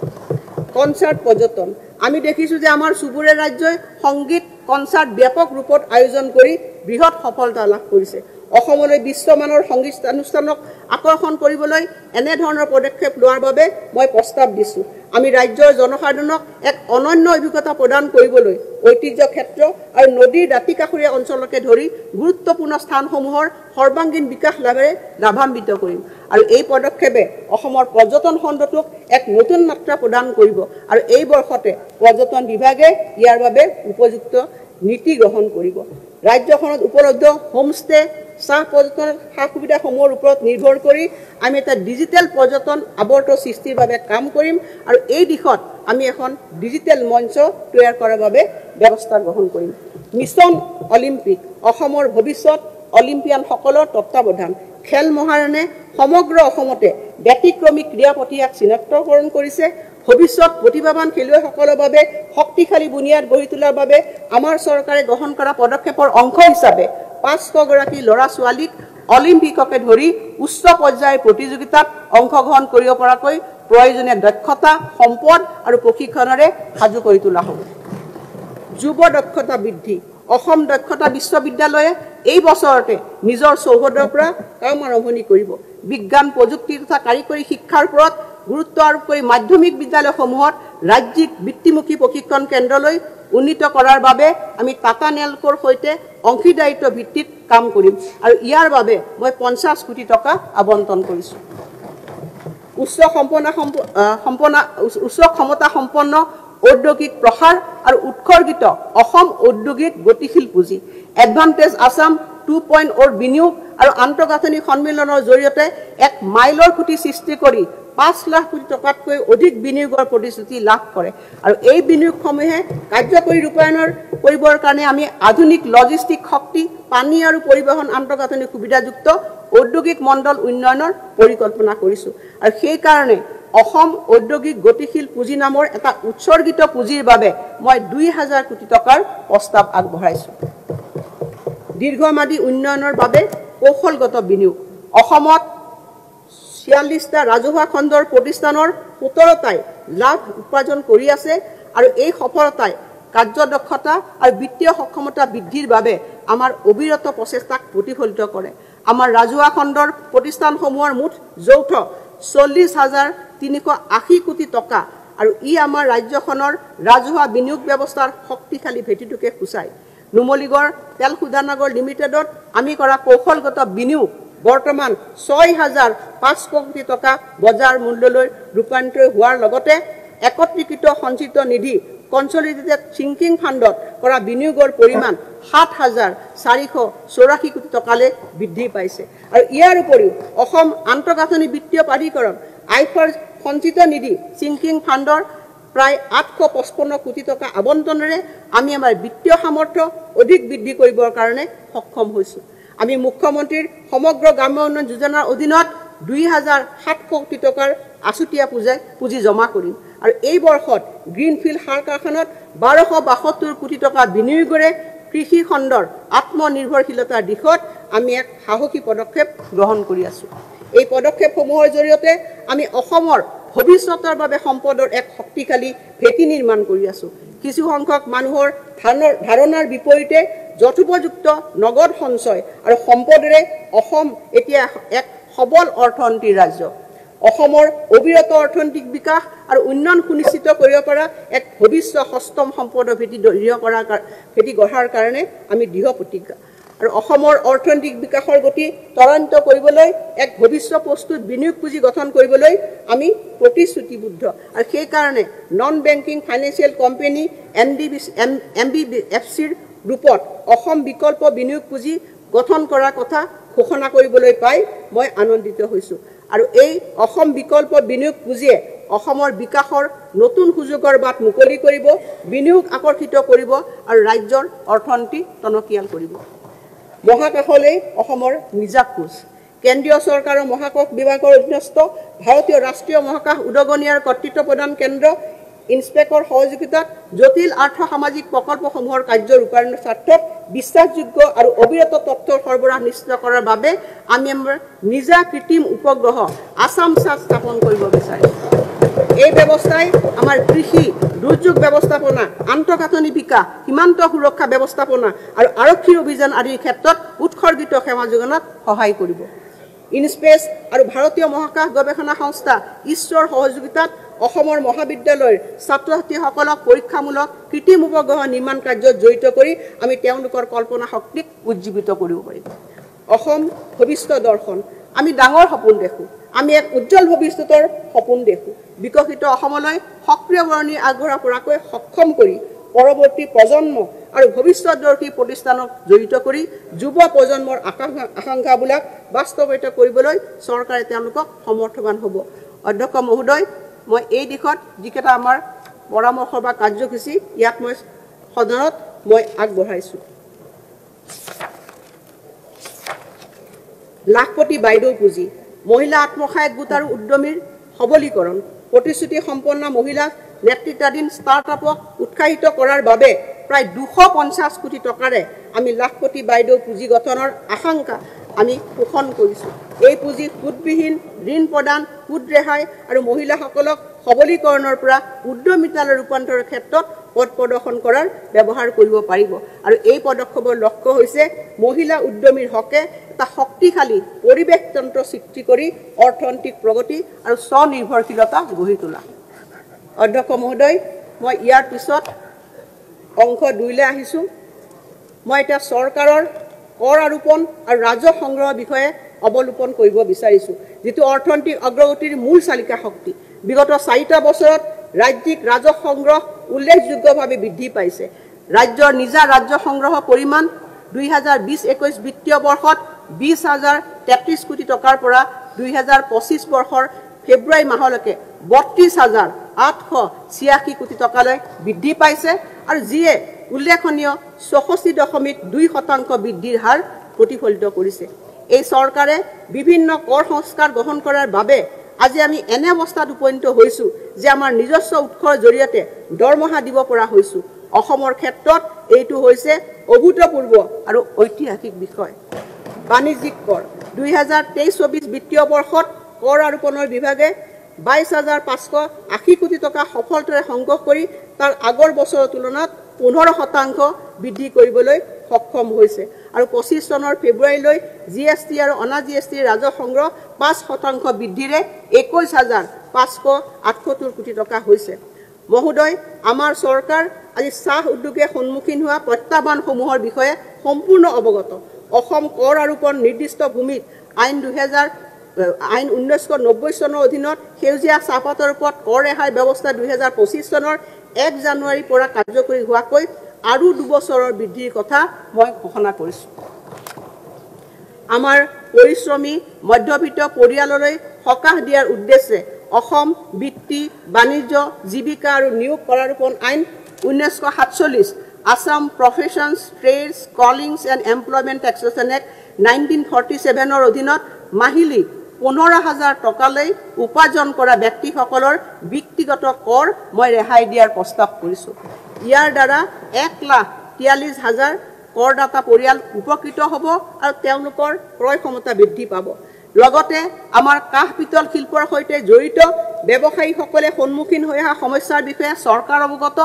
কনচাৰ্ট পৰ্যটন। আমি দেখিছোঁ যে আমাৰ চুবুৰীয়া ৰাজ্যই সংগীত কনচাৰ্ট ব্যাপক ৰূপত আয়োজন কৰি বৃহৎ সফলতা লাভ কৰিছে। অসমলৈ বিশ্বমানৰ সংগীতানুষ্ঠানক আকৰ্ষণ কৰিবলৈ এনেধৰণৰ পদক্ষেপ লোৱাৰ বাবে মই প্ৰস্তাৱ দিছোঁ। আমি ৰাজ্যৰ জনসাধাৰণক এক অনন্য অভিজ্ঞতা প্ৰদান কৰিবলৈ ঐতিহ্য ক্ষেত্ৰ আৰু নদীৰ দাঁতিকাষৰীয়া অঞ্চলকে ধৰি গুৰুত্বপূৰ্ণ স্থানসমূহৰ সৰ্বাংগীন বিকাশ লাভেৰে লাভান্বিত কৰিম আৰু এই পদক্ষেপে অসমৰ পৰ্যটন খণ্ডটোক এক নতুন মাত্ৰা প্ৰদান কৰিব আৰু এই বৰ্ষতে পৰ্যটন বিভাগে ইয়াৰ বাবে উপযুক্ত নীতি গ্ৰহণ কৰিব। ৰাজ্যখনত উপলব্ধ হোমষ্টে চাহ পৰ্যটনৰ সা সুবিধাসমূহৰ ওপৰত নিৰ্ভৰ কৰি আমি এটা ডিজিটেল পৰ্যটন আৱৰ্ত সৃষ্টিৰ বাবে কাম কৰিম আৰু এই দিশত আমি এখন ডিজিটেল মঞ্চ তৈয়াৰ কৰাৰ বাবে ব্যৱস্থা গ্ৰহণ কৰিম। মিছন অলিম্পিক অসমৰ ভৱিষ্যত অলিম্পিয়ানসকলৰ তত্ত্বাৱধান খেল মহাৰণে সমগ্ৰ অসমতে ব্যতিক্ৰমী ক্ৰীড়া প্ৰতিভাক চিনাক্তকৰণ কৰিছে। ভৱিষ্যত প্ৰতিভাৱান খেলুৱৈসকলৰ বাবে শক্তিশালী বুনিয়াদ গঢ়ি তোলাৰ বাবে আমাৰ চৰকাৰে গ্ৰহণ কৰা পদক্ষেপৰ অংশ হিচাপে 500 গৰাকী ল'ৰা ছোৱালীক অলিম্পিককে ধৰি উচ্চ পৰ্যায়ৰ প্ৰতিযোগিতাত অংশগ্ৰহণ কৰিব পৰাকৈ প্ৰয়োজনীয় দক্ষতা সম্পদ আৰু প্ৰশিক্ষণৰে সাজু কৰি তোলা হ'ব। যুৱ দক্ষতা বৃদ্ধি অসম দক্ষতা বিশ্ববিদ্যালয়ে এই বছৰতে নিজৰ চৌহদৰ পৰা কাম আৰম্ভণি কৰিব। বিজ্ঞান প্ৰযুক্তি তথা কাৰিকৰী শিক্ষাৰ ওপৰত গুৰুত্ব আৰোপ কৰি মাধ্যমিক বিদ্যালয়সমূহত ৰাজ্যিক বৃত্তিমুখী প্ৰশিক্ষণ কেন্দ্ৰলৈ উন্নীত কৰাৰ বাবে আমি টাটা নেলকৰ সৈতে অংশীদাৰিত্ব ভিত্তিত কাম কৰিম আৰু ইয়াৰ বাবে মই 50 কোটি টকা আবণ্টন কৰিছোঁ। উচ্চ ক্ষমতা সম্পন্ন ঔদ্যোগিক প্ৰসাৰ আৰু উৎসৰ্গিত অসম ঔদ্যোগিক গতিশীল পুঁজি এডভান্টেজ আসাম 2.0 বিনিয়োগ আৰু আন্তঃগাঁথনি সন্মিলনৰ জৰিয়তে এক মাইলৰ খুঁটি সৃষ্টি কৰি 5 লাখ কোটি টকাতকৈ অধিক বিনিয়োগৰ প্ৰতিশ্ৰুতি লাভ কৰে আৰু এই বিনিয়োগসমূহে কাৰ্যকৰী ৰূপায়ণৰ কৰিবৰ কাৰণে আমি আধুনিক লজিষ্টিক শক্তি পানী আৰু পৰিবহণ আন্তঃগাঁথনি সুবিধাযুক্ত ঔদ্যোগিক মণ্ডল উন্নয়নৰ পৰিকল্পনা কৰিছোঁ আৰু সেই কাৰণে অসম ঔদ্যোগিক গতিশীল পুঁজি নামৰ এটা উৎসৰ্গিত পুঁজিৰ বাবে মই 2000 কোটি টকাৰ প্ৰস্তাৱ আগবঢ়াইছোঁ। দীৰ্ঘম্যাদী উন্নয়নৰ বাবে কৌশলগত বিনিয়োগ অসমত 46টা ৰাজহুৱা খণ্ডৰ প্ৰতিষ্ঠানৰ 17টাই লাভ উপাৰ্জন কৰি আছে আৰু এই সফলতাই কাৰ্যদক্ষতা আৰু বিত্তীয় সক্ষমতা বৃদ্ধিৰ বাবে আমাৰ অবিৰত প্ৰচেষ্টাক প্ৰতিফলিত কৰে। আমাৰ ৰাজহুৱা খণ্ডৰ প্ৰতিষ্ঠানসমূহৰ মুঠ যৌথ 40,380 কোটি টকা আৰু ই আমাৰ ৰাজ্যখনৰ ৰাজহুৱা বিনিয়োগ ব্যৱস্থাৰ শক্তিশালী ভেটিটোকে সূচায়। নুমলীগড় তেল শোধনাগাৰ লিমিটেডত আমি কৰা কৌশলগত বিনিয়োগ বৰ্তমান 6,500 কোটি টকা বজাৰ মূল্যলৈ ৰূপান্তৰিত হোৱাৰ লগতে একত্ৰীকৃত সঞ্চিত নিধি কনচলিডেটেড সিংকিং ফাণ্ডত কৰা বিনিয়োগৰ পৰিমাণ 7,484 কোটি টকালৈ বৃদ্ধি পাইছে আৰু ইয়াৰ উপৰিও অসম আন্তঃগাঁথনি বিত্তীয় প্ৰাধিকৰণ আইফাৰ সঞ্চিত নিধি সিংকিং ফাণ্ডৰ প্ৰায় 855 কোটি টকা আবণ্টনেৰে আমি আমাৰ বিত্তীয় সামৰ্থ্য অধিক বৃদ্ধি কৰিবৰ কাৰণে সক্ষম হৈছোঁ। আমি মুখ্যমন্ত্ৰীৰ সমগ্ৰ গ্ৰাম্য উন্নয়ন যোজনাৰ অধীনত 2,700 কোটি টকাৰ আছুতীয়া পুঁজি জমা কৰিম আৰু এই বৰ্ষত গ্ৰীণফিল্ড সাৰ কাৰখানাত 1272 কোটি টকা বিনিয়োগৰে কৃষি খণ্ডৰ আত্মনিৰ্ভৰশীলতাৰ দিশত আমি এক সাহসী পদক্ষেপ গ্ৰহণ কৰি আছোঁ। এই পদক্ষেপসমূহৰ জৰিয়তে আমি অসমৰ ভৱিষ্যতৰ বাবে সম্পদৰ এক শক্তিশালী ভেটি নিৰ্মাণ কৰি আছোঁ। কিছু সংখ্যক মানুহৰ ধাৰণাৰ বিপৰীতে যথোপযুক্ত নগদ সঞ্চয় আৰু সম্পদৰে অসম এতিয়া এক সবল অৰ্থনীতিৰ ৰাজ্য। অসমৰ অবিৰত অৰ্থনৈতিক বিকাশ আৰু উন্নয়ন সুনিশ্চিত কৰিব পৰা এক ভৱিষ্যত সষ্টম সম্পদৰ ভেটি গঢ়াৰ কাৰণে আমি দৃঢ় প্ৰতিজ্ঞা আৰু অসমৰ অৰ্থনৈতিক বিকাশৰ গতি ত্বৰান্বিত কৰিবলৈ এক ভৱিষ্যত প্ৰস্তুত বিনিয়োগ পুঁজি গঠন কৰিবলৈ আমি প্ৰতিশ্ৰুতিবদ্ধ আৰু সেই কাৰণে নন বেংকিং ফাইনেন্সিয়েল কোম্পানী NBFCৰ ৰূপত অসম বিকল্প বিনিয়োগ পুঁজি গঠন কৰাৰ কথা ঘোষণা কৰিবলৈ পাই মই আনন্দিত হৈছোঁ আৰু এই অসম বিকল্প বিনিয়োগ পুঁজিয়ে অসমৰ বিকাশৰ নতুন সুযোগৰ বাট মুকলি কৰিব, বিনিয়োগ আকৰ্ষিত কৰিব আৰু ৰাজ্যৰ অৰ্থনীতি টনকিয়াল কৰিব। মহাকাশলৈ অসমৰ নিজা খোজ কেন্দ্ৰীয় চৰকাৰৰ মহাকাশ বিভাগৰ অধীনস্থ ভাৰতীয় ৰাষ্ট্ৰীয় মহাকাশ উদগনি আৰু কৰ্তৃত্ব প্ৰদান কেন্দ্ৰ ইনস্পেকৰ সহযোগিতাত জটিল আৰ্থ সামাজিক প্ৰকল্পসমূহৰ কাৰ্য ৰূপায়ণৰ স্বাৰ্থত বিশ্বাসযোগ্য আৰু অবিৰত তথ্যৰ সৰবৰাহ নিশ্চিত কৰাৰ বাবে আমি আমাৰ নিজা কৃত্ৰিম উপগ্ৰহ আসামসাট স্থাপন কৰিব বিচাৰিছোঁ। এই ব্যৱস্থাই আমাৰ কৃষি দুৰ্যোগ ব্যৱস্থাপনা আন্তঃগাঁথনি বিকাশ সীমান্ত সুৰক্ষা ব্যৱস্থাপনা আৰু আৰক্ষী অভিযান আদিৰ ক্ষেত্ৰত উৎসৰ্গিত সেৱা যোগানত সহায় কৰিব। ইনস্পেচ আৰু ভাৰতীয় মহাকাশ গৱেষণা সংস্থা ইছৰৰ সহযোগিতাত অসমৰ মহাবিদ্যালয়ৰ ছাত্ৰ ছাত্ৰীসকলক পৰীক্ষামূলক কৃত্ৰিম উপগ্ৰহ নিৰ্মাণ কাৰ্যত জড়িত কৰি আমি তেওঁলোকৰ কল্পনা শক্তিক উজ্জীৱিত কৰিব পাৰিম। অসম ভৱিষ্যত দৰ্শন আমি ডাঙৰ সপোন দেখোঁ, আমি এক উজ্জ্বল ভৱিষ্যতৰ সপোন দেখোঁ। বিকশিত অসমলৈ সক্ৰিয় বৰণী আগবঢ়াব পৰাকৈ সক্ষম কৰি পৰৱৰ্তী প্ৰজন্ম আৰু ভৱিষ্যতদৰ্শী প্ৰতিষ্ঠানক জড়িত কৰি যুৱ প্ৰজন্মৰ আকাংক্ষাবিলাক বাস্তৱায়িত কৰিবলৈ চৰকাৰে তেওঁলোকক সমৰ্থবান হ'ব। অধ্যক্ষ মহোদয়, মই এই দিশত যিকেইটা আমাৰ পৰামৰ্শ বা কাৰ্যসূচী ইয়াত মই সদনত মই আগবঢ়াইছোঁ। লাখপতি বাইদেউ পুঁজি, মহিলা আত্মসহায়ক গোট আৰু উদ্যমীৰ সবলীকৰণ, প্ৰতিশ্ৰুতি সম্পন্ন মহিলা নেতৃত্বাধীন ষ্টাৰ্টআপক উৎসাহিত কৰাৰ বাবে প্ৰায় 250 কোটি টকাৰে আমি লাখপতি বাইদেউ পুঁজি গঠনৰ আকাংক্ষা আমি পোষণ কৰিছোঁ। এই পুঁজি সুদবিহীন ঋণ প্ৰদান, সুদ ৰেহাই আৰু মহিলাসকলক সবলীকৰণৰ পৰা উদ্যমিতালৈ ৰূপান্তৰৰ ক্ষেত্ৰত পথ প্ৰদৰ্শন কৰাৰ ব্যৱহাৰ কৰিব পাৰিব। আৰু এই পদক্ষেপৰ লক্ষ্য হৈছে মহিলা উদ্যমীৰ হকে এটা শক্তিশালী পৰিৱেশ তন্ত্ৰ সৃষ্টি কৰি অৰ্থনৈতিক প্ৰগতি আৰু স্বনিৰ্ভৰশীলতা গঢ়ি তোলা। অধ্যক্ষ মহোদয়, মই ইয়াৰ পিছত অংশ 2লৈ আহিছোঁ। মই এতিয়া চৰকাৰৰ কৰ আৰোপণ আৰু ৰাজহ সংগ্ৰহৰ বিষয়ে অৱলোকন কৰিব বিচাৰিছোঁ, যিটো অৰ্থনৈতিক অগ্ৰগতিৰ মূল চালিকা শক্তি। বিগত 4টা বছৰত ৰাজ্যিক ৰাজহ সংগ্ৰহ উল্লেখযোগ্যভাৱে বৃদ্ধি পাইছে। ৰাজ্যৰ নিজা ৰাজহ সংগ্ৰহৰ পৰিমাণ 2020-21 বিত্তীয় বৰ্ষত 20,033 কোটি টকাৰ পৰা 2025 বৰ্ষৰ ফেব্ৰুৱাৰী মাহলৈকে 32,886 কোটি টকালৈ বৃদ্ধি পাইছে, আৰু যিয়ে উল্লেখনীয় 64.2% বৃদ্ধিৰ হাৰ প্ৰতিফলিত কৰিছে। এই চৰকাৰে বিভিন্ন কৰ সংস্কাৰ গ্ৰহণ কৰাৰ বাবে আজি আমি এনে অৱস্থাত উপনীত হৈছোঁ যে আমাৰ নিজস্ব উৎসৰ জৰিয়তে দৰমহা দিব পৰা হৈছোঁ। অসমৰ ক্ষেত্ৰত এইটো হৈছে অভূতপূৰ্ব আৰু ঐতিহাসিক বিষয়। বাণিজ্যিক কৰ, 2023-24 বিত্তীয় বৰ্ষত কৰ আৰোপণৰ বিভাগে 22,580 কোটি টকা সফলতাৰে সংগ্ৰহ কৰি তাৰ আগৰ বছৰৰ তুলনাত 15% বৃদ্ধি কৰিবলৈ সক্ষম হৈছে। আৰু 25 চনৰ ফেব্ৰুৱাৰীলৈ GST আৰু অনা GST ৰাজহ সংগ্ৰহ 5% বৃদ্ধিৰে 21,578 কোটি টকা হৈছে। মহোদয়, আমাৰ চৰকাৰ আজি চাহ উদ্যোগে সন্মুখীন হোৱা প্ৰত্যাহ্বানসমূহৰ বিষয়ে সম্পূৰ্ণ অৱগত। অসম কৰ আৰোপণ নিৰ্দিষ্ট ভূমিত আইন 1990 চনৰ অধীনত সেউজীয়া চাহপাতৰ ওপৰত কৰ ৰেহাই ব্যৱস্থা 2025 চনৰ 1 জানুৱাৰীৰ পৰা কাৰ্যকৰী হোৱাকৈ আৰু 2 বছৰৰ বৃদ্ধিৰ কথা মই ঘোষণা কৰিছোঁ। আমাৰ পৰিশ্ৰমী মধ্যবিত্ত পৰিয়াললৈ সকাহ দিয়াৰ উদ্দেশ্যে অসম বৃত্তি, বাণিজ্য, জীৱিকা আৰু নিয়োগ কৰাৰোপণ আইন 1947, Assam professions, trades, callings and employment taxation act 1947ৰ অধীনত মাহিলী 15,000 টকালৈ উপাৰ্জন কৰা ব্যক্তিসকলৰ ব্যক্তিগত কৰ মই ৰেহাই দিয়াৰ প্ৰস্তাৱ কৰিছোঁ। ইয়াৰ দ্বাৰা 1,43,000 কৰদাতা পৰিয়াল উপকৃত হ'ব আৰু তেওঁলোকৰ ক্ৰয় ক্ষমতা বৃদ্ধি পাব। লগতে আমাৰ কাঁহ পিতল শিল্পৰ সৈতে জড়িত ব্যৱসায়ীসকলে সন্মুখীন হৈ অহা সমস্যাৰ বিষয়ে চৰকাৰ অৱগত,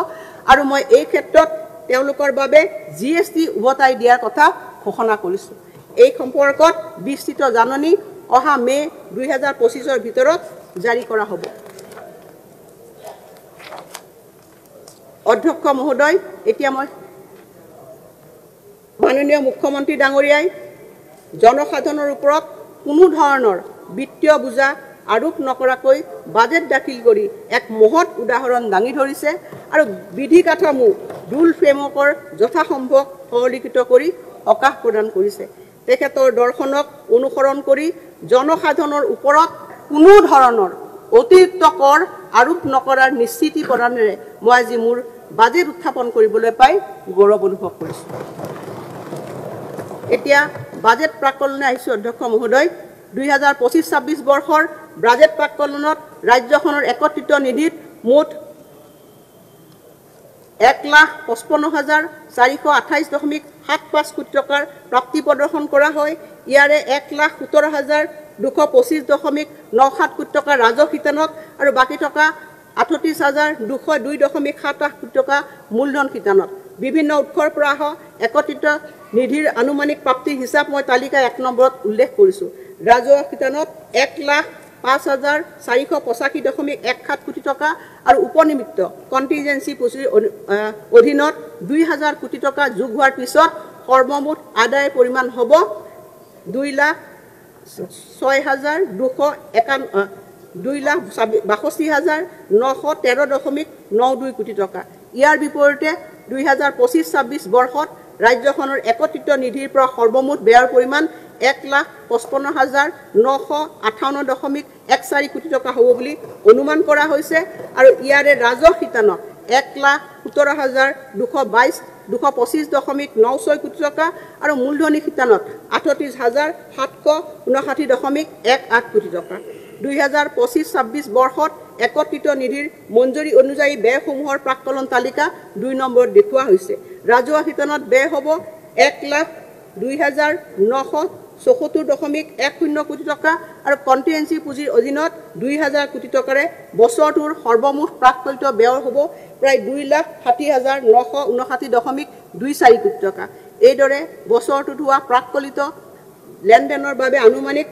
আৰু মই এই ক্ষেত্ৰত তেওঁলোকৰ বাবে GST উভতাই দিয়াৰ কথা ঘোষণা কৰিছোঁ। এই সম্পৰ্কত বিস্তৃত জাননী অহা মে 2025ৰ ভিতৰত জাৰি কৰা হ'ব। অধ্যক্ষ মহোদয়, এতিয়া মই মাননীয় মুখ্যমন্ত্ৰী ডাঙৰীয়াই জনসাধাৰণৰ ওপৰত কোনো ধৰণৰ বিত্তীয় বোজা আৰোপ নকৰাকৈ বাজেট দাখিল কৰি এক মহৎ উদাহৰণ দাঙি ধৰিছে আৰু বিধি কাঠামো ৰুল ফ্ৰেমৱৰ্কৰ যথাসম্ভৱ সৰলীকৃত কৰি সকাহ প্ৰদান কৰিছে। তেখেতৰ দৰ্শনক অনুসৰণ কৰি জনসাধাৰণৰ ওপৰত কোনো ধৰণৰ অতিৰিক্ত কৰ আৰোপ নকৰাৰ নিশ্চিতি প্ৰদানেৰে মই আজি মোৰ বাজেট উত্থাপন কৰিবলৈ পাই গৌৰৱ অনুভৱ কৰিছোঁ। এতিয়া বাজেট প্ৰাকলনে আহিছোঁ। অধ্যক্ষ মহোদয়, 2025-26 বৰ্ষৰ বাজেট প্ৰাকলনত ৰাজ্যখনৰ একত্ৰিত নিধিত মুঠ 1,55,428.75 কোটি টকাৰ প্ৰাপ্তি প্ৰদৰ্শন কৰা হয়। ইয়াৰে 1,17,225.97 কোটি টকা ৰাজহ শিতানত আৰু বাকী থকা 38,202.78 কোটি টকা মূলধন শিতানত। বিভিন্ন উৎসৰ পৰা অহা একত্ৰিত নিধিৰ আনুমানিক প্ৰাপ্তিৰ হিচাপ মই তালিকা 1 নম্বৰত উল্লেখ কৰিছোঁ। ৰাজহ শিতানত 1,05,485.17 কোটি টকা আৰু উপনিমিত্ত কণ্টিনজেঞ্চি পুঁজিৰ অধীনত 2,000 কোটি টকা যোগ হোৱাৰ পিছত সৰ্বমুঠ আদায়ৰ পৰিমাণ হ'ব 2,06,262,913.92 কোটি টকা। ইয়াৰ বিপৰীতে 2025-26 বৰ্ষত ৰাজ্যখনৰ একত্ৰিত নিধিৰ পৰা সৰ্বমুঠ ব্যয়ৰ পৰিমাণ 1,55,958.14 কোটি টকা হ'ব বুলি অনুমান কৰা হৈছে আৰু ইয়াৰে ৰাজহ শিতানত 1,17,225.96 কোটি টকা আৰু মূলধনী শিতানত 38,759.18 কোটি টকা 2025-26 বৰ্ষত একত্ৰিত নিধিৰ মঞ্জুৰি অনুযায়ী ব্যয়সমূহৰ প্ৰাক্কলন তালিকা 2 নম্বৰত দেখুওৱা হৈছে ৰাজহুৱা শিতানত ব্যয় হ'ব 1,09,74.10 কোটি টকা আৰু কন্টিজেন্সি পুঁজিৰ অধীনত 2,000 কোটি টকাৰে বছৰটোৰ সৰ্বমুঠ প্ৰাক্কলিত ব্যয় হ'ব প্ৰায় 2,60,959.24 কোটি টকা এইদৰে বছৰটোত হোৱা প্ৰাক্কলিত লেনদেনৰ বাবে আনুমানিক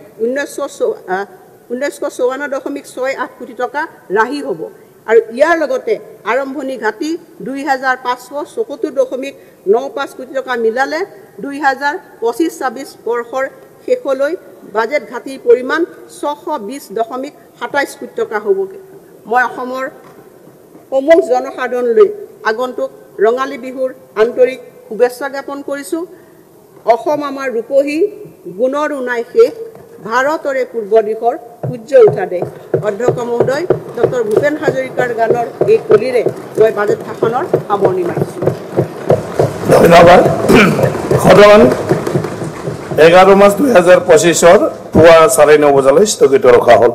1954.68 কোটি টকা ৰাহি হ'ব আৰু ইয়াৰ লগতে আৰম্ভণি ঘাটি 2,574.95 কোটি টকা মিলালে 2025-26 বৰ্ষৰ শেষলৈ বাজেট ঘাটিৰ পৰিমাণ 620.27 কোটি টকা হ'বগে মই অসমৰ সমূহ জনসাধাৰণলৈ আগন্তুক ৰঙালী বিহুৰ আন্তৰিক শুভেচ্ছা জ্ঞাপন কৰিছোঁ অসম আমাৰ ৰূপহী গুণৰ উনাই শেষ ভাৰতৰে পূৰ্ব দিশৰ সূৰ্য উঠা দেশ অধ্যক্ষ মহোদয় ডক্টৰ ভূপেন হাজৰিকাৰ গানৰ এই কলিৰে মই বাজেট ভাষণৰ সামৰণি মাৰিছোঁ ধন্যবাদ সদন 11 মাৰ্চ 2025 পুৱা 9:30 বজালৈ স্থগিত ৰখা হ'ল